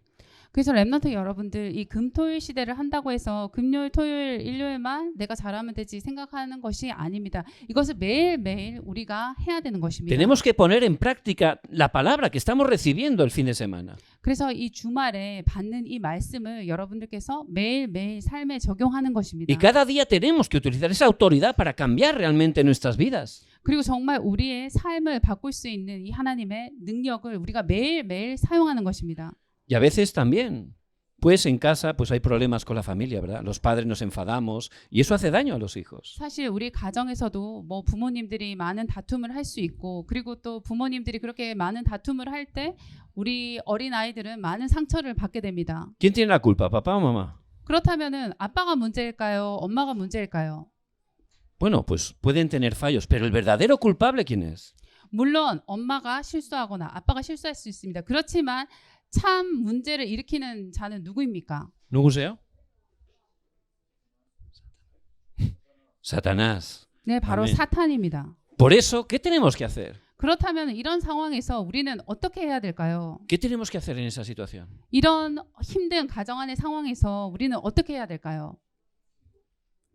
그래서 렘넌트 여러분들 이 금토일 시대를 한다고 해서 금요일, 토요일, 일요일만 내가 잘하면 되지 생각하는 것이 아닙니다. 이것을 매일매일 우리가 해야 되는 것입니다. Tenemos que poner en práctica la palabra que estamos recibiendo el fin de semana. 그래서 이 주말에 받는 이 말씀을 여러분들께서 매일매일 삶에 적용하는 것입니다. Y cada día tenemos que utilizar esa autoridad para cambiar realmente nuestras vidas. 그리고 정말 우리의 삶을 바꿀 수 있는 이 하나님의 능력을 우리가 매일매일 사용하는 것입니다. Y a veces también, pues en casa pues hay problemas con la familia, ¿verdad? Los padres nos enfadamos y eso hace daño a los hijos. 사실 우리 가정에서도 뭐 부모님들이 많은 다툼을 할 수 있고 그리고 또 부모님들이 그렇게 많은 다툼을 할 때 우리 어린 아이들은 많은 상처를 받게 됩니다. ¿Quién tiene la culpa, papá o mamá? 그렇다면은 아빠가 문제일까요? 엄마가 문제일까요? Bueno, pues pueden tener fallos, pero el verdadero culpable, ¿quién es? 물론 엄마가 실수하거나 아빠가 실수할 수 있습니다. 그렇지만 참 문제를 일으키는 자는 누구입니까? ¿Nuguse요? Satanás. 네, 바로 아멘. 사탄입니다. Por eso, ¿qué tenemos que hacer? 그렇다면 이런 상황에서 우리는 어떻게 해야 될까요? ¿Qué tenemos que hacer en esa situación? 이런 힘든 가정 안의 상황에서 우리는 어떻게 해야 될까요?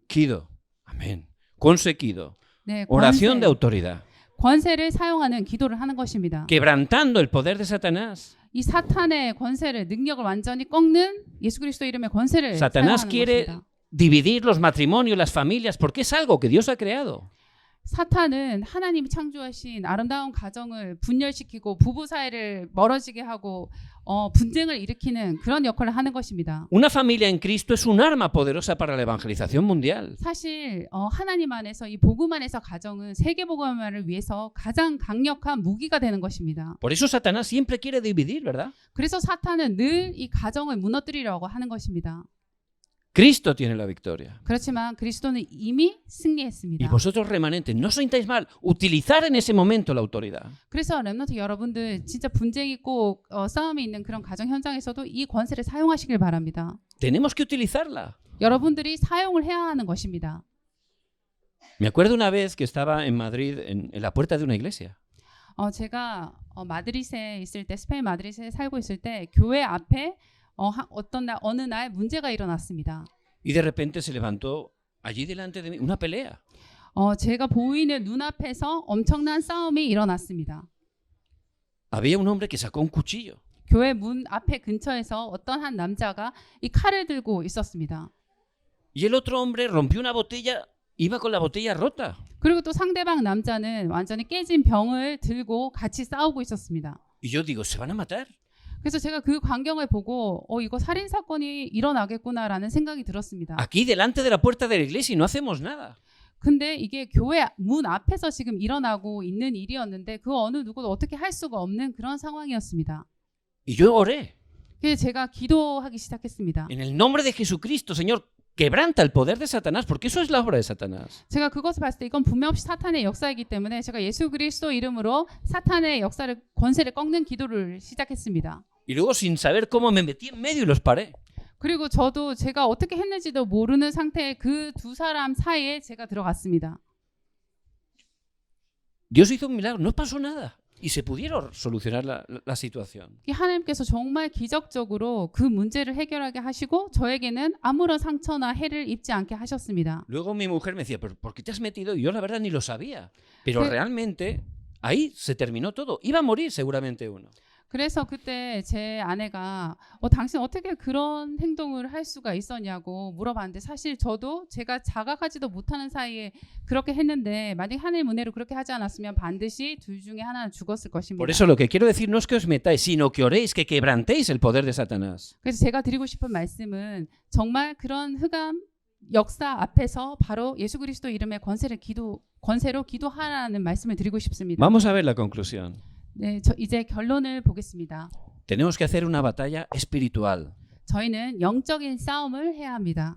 Kido. Amén. Conseguido. 네, Oración de autoridad. 권세를 사용하는 기도를 하는 것입니다. Quebrantando el poder de Satanás. 이 사탄의 권세를 능력을 완전히 꺾는 예수 그리스도 이름의 권세를 Satanás 사용하는 quiere 것입니다. dividir los matrimonios, las familias, porque es algo que Dios ha creado. 사탄은 하나님이 창조하신 아름다운 가정을 분열시키고 부부 사이를 멀어지게 하고 분쟁을 일으키는 그런 역할을 하는 것입니다. Una familia en Cristo es un arma poderosa para la evangelización mundial. 사실 하나님 안에서 이 복음 안에서 가정은 세계 복음화를 위해서 가장 강력한 무기가 되는 것입니다. Por eso Satanás siempre quiere dividir, ¿verdad? 그래서 사탄은 늘 이 가정을 무너뜨리려고 하는 것입니다. Cristo tiene la victoria. 그렇지만 그리스도는 이미 승리했습니다. Y vosotros remanentes, no os sintáis mal, utilizar en ese momento la autoridad. 그래서 렘넌트 여러분들 진짜 분쟁이 있고 싸움이 있는 그런 가정 현장에서도 이 권세를 사용하시길 바랍니다. Tenemos que utilizarla. 여러분들이 사용을 해야 하는 것입니다. Me acuerdo una vez que estaba en Madrid en la puerta de una iglesia. 제가 마드리드에 있을 때, 스페인 마드리드에 살고 있을 때 교회 앞에 어느 날 문제가 일어났습니다. Y de repente se levantó allí delante de mí una pelea. 제가 보이는 눈앞에서 엄청난 싸움이 일어났습니다. Había un hombre que sacó un cuchillo. 교회 문 앞에 근처에서 어떤 한 남자가 이 칼을 들고 있었습니다. Y el otro hombre rompió una botella, iba con la botella rota. 그리고 또 상대방 남자는 완전히 깨진 병을 들고 같이 싸우고 있었습니다. Y yo digo, ¿se van a matar? 그래서 제가 그 광경을 보고 이거 살인 사건이 일어나겠구나라는 생각이 들었습니다. Aquí delante de la puerta de la iglesia y no hacemos nada. 근데 이게 교회 문 앞에서 지금 일어나고 있는 일이었는데 그 어느 누구도 어떻게 할 수가 없는 그런 상황이었습니다. Y yo oré. 그래서 제가 기도하기 시작했습니다. En el nombre de Jesucristo, Señor, quebranta el poder de Satanás, porque eso es la obra de Satanás. 제가 그것을 봤을 때 이건 분명히 사탄의 역사이기 때문에 제가 예수 그리스도 이름으로 사탄의 권세를 꺾는 기도를 시작했습니다. Y luego, sin saber cómo, me metí en medio y los paré. 그리고 저도 제가 어떻게 했는지도 모르는 상태에 그 두 사람 사이에 제가 들어갔습니다. Dios hizo un milagro, no pasó nada. Y se pudieron solucionar la situación. 하나님께서 정말 기적적으로 그 문제를 해결하게 하시고 저에게는 아무런 상처나 해를 입지 않게 하셨습니다. Luego mi mujer me decía, ¿pero por qué te has metido? Y yo la verdad ni lo sabía. Pero realmente ahí se terminó todo. Iba a morir seguramente uno. 그래서 그때 제 아내가 당신 어떻게 그런 행동을 할 수가 있었냐고 물어봤는데 사실 저도 제가 자각하지도 못하는 사이에 그렇게 했는데 만약 하나님 은혜로 그렇게 하지 않았으면 반드시 둘 중에 하나는 죽었을 것입니다. Por eso lo que quiero decir no es que os metáis, sino que oréis, que quebrantéis el poder de Satanás. 그래서 제가 드리고 싶은 말씀은 정말 그런 흑암 역사 앞에서 바로 예수 그리스도 이름의 권세로 기도하라는 말씀을 드리고 싶습니다. Vamos a ver la conclusión. 네, 이제 결론을 보겠습니다. Tenemos que hacer una batalla espiritual. 저희는 영적인 싸움을 해야 합니다.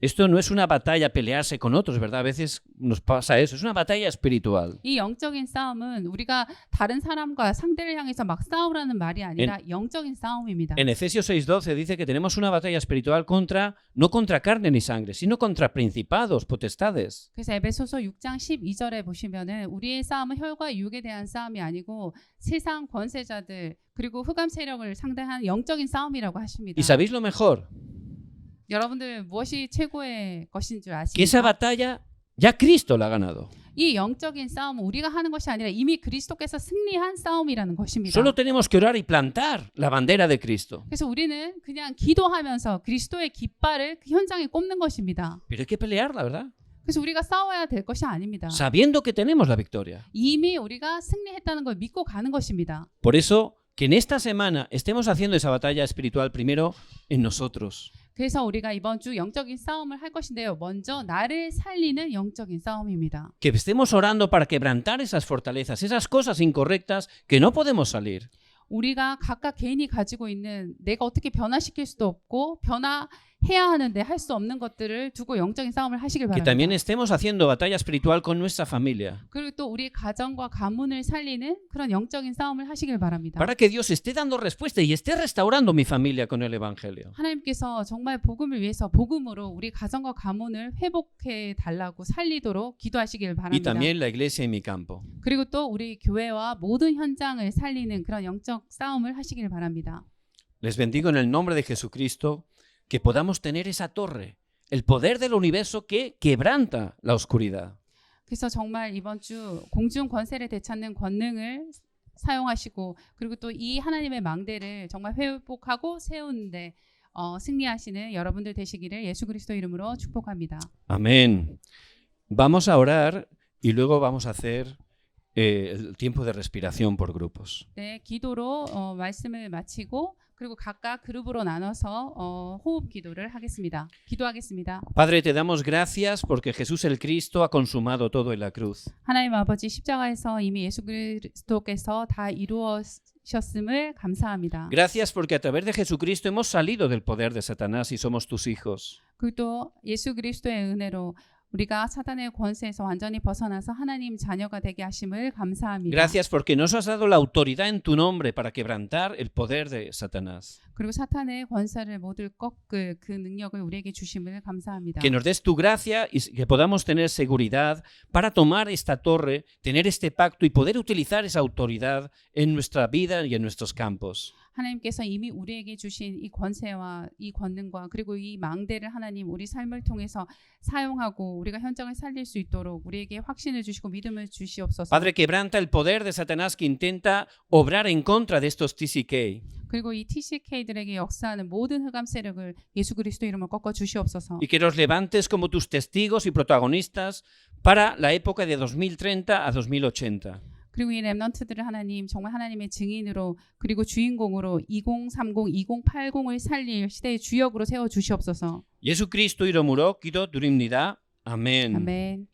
Esto no es una batalla pelearse con otros, ¿verdad? A veces nos pasa eso. Es una batalla espiritual. 이 영적인 싸움은 우리가 다른 사람과 상대를 향해서 막 싸우라는 말이 아니라 영적인 싸움입니다. En Efesios 6:12 dice que tenemos una batalla espiritual no contra carne ni sangre, sino contra principados, potestades. 그래서 에베소서 6장 12절에 보시면은 우리의 싸움은 혈과 육에 대한 싸움이 아니고 세상 권세자들 그리고 흑암 세력을 상대한 영적인 싸움이라고 하십니다. ¿Y sabéis lo mejor? 여러분들 무엇이 최고의 것인 줄 Que esa 아십니까? batalla ya Cristo la ha ganado. 이 영적인 싸움은 우리가 하는 것이 아니라 이미 그리스도께서 승리한 싸움이라는 것입니다. Solo tenemos que orar y plantar la bandera de Cristo. 그래서 우리는 그냥 기도하면서 그리스도의 깃발을 그 현장에 꼽는 것입니다. Pero hay que pelearla, ¿verdad? 그래서 우리가 싸워야 될 것이 아닙니다. Sabiendo que tenemos la victoria. 이미 우리가 승리했다는 걸 믿고 가는 것입니다. Por eso, que en esta semana estemos haciendo esa batalla espiritual primero en nosotros. 그래서 우리가 이번 주 영적인 싸움을 할 것인데요. 먼저 나를 살리는 영적인 싸움입니다. Que estemos orando para quebrantar esas fortalezas, esas cosas incorrectas que no podemos salir. 우리가 각각 개인이 가지고 있는 내가 어떻게 변화시킬 수도 없고 변화해야 하는데 할 수 없는 것들을 두고 영적인 싸움을 하시길 Que también 바랍니다. estemos haciendo batalla espiritual con nuestra familia. 그리고 또 우리 가정과 가문을 살리는 그런 영적인 싸움을 하시길 바랍니다. Para que Dios esté dando respuesta y esté restaurando mi familia con el Evangelio. 하나님께서 정말 복음을 위해서 복음으로 우리 가정과 가문을 회복해 달라고 살리도록 기도하시길 Y 바랍니다. también la iglesia y mi campo. 그리고 또 우리 교회와 모든 현장을 살리는 그런 영적 싸움을 하시길 바랍니다. Les bendigo en el nombre de Jesucristo, que podamos tener esa torre, el poder del universo que quebranta la oscuridad. 그래서 정말 이번 주 공중 권세를 되찾는 권능을 사용하시고 그리고 또 이 하나님의 망대를 정말 회복하고 세우는데 승리하시는 여러분들 되시기를 예수 그리스도 이름으로 축복합니다. Amén. Vamos a orar y luego vamos a hacer el tiempo de respiración por grupos. 네, 기도로 말씀을 마치고 그리고 각각 그룹으로 나눠서 호흡 기도를 하겠습니다. 기도하겠습니다. Padre, te damos gracias porque Jesús el Cristo ha consumado todo en la cruz. 하나님 아버지 십자가에서 이미 예수 그리스도께서 다 이루어셨음을 감사합니다. Gracias porque a través de Jesucristo hemos salido del poder de Satanás y somos tus hijos. 그리고 또 예수 그리스도의 은혜로 우리가 사단의 권세에서 완전히 벗어나서 하나님 자녀가 되게 하심을 감사합니다. Gracias porque nos has dado la autoridad en tu nombre para quebrantar el poder de Satanás. 그리고 사탄의 권세를 모두 꺾을 그 능력을 우리에게 주심을 감사합니다. Que nos des tu gracia y que podamos tener seguridad para tomar esta torre, tener este pacto y poder utilizar esa autoridad en nuestra vida y en nuestros campos. 하나님께서 이미 우리에게 주신 이 권세와 이 권능과 그리고 이 망대를 하나님 우리 삶을 통해서 사용하고 우리가 현장을 살릴 수 있도록 우리에게 확신을 주시고 믿음을 주시옵소서. Padre, quebranta el poder de Satanás que intenta obrar en contra de estos TCK. 그리고 이 TCK들에게 역사하는 모든 흑암 세력을 예수 그리스도 이름으로 꺾어 주시옵소서. Y que los levantes como tus testigos y protagonistas para la época de 2030 a 2080. 그리고 이 렘넌트들을 하나님 정말 하나님의 증인으로 그리고 주인공으로 2030, 2080을 살릴 시대의 주역으로 세워 주시옵소서. 예수 그리스도 이름으로 기도드립니다. 아멘. 아멘.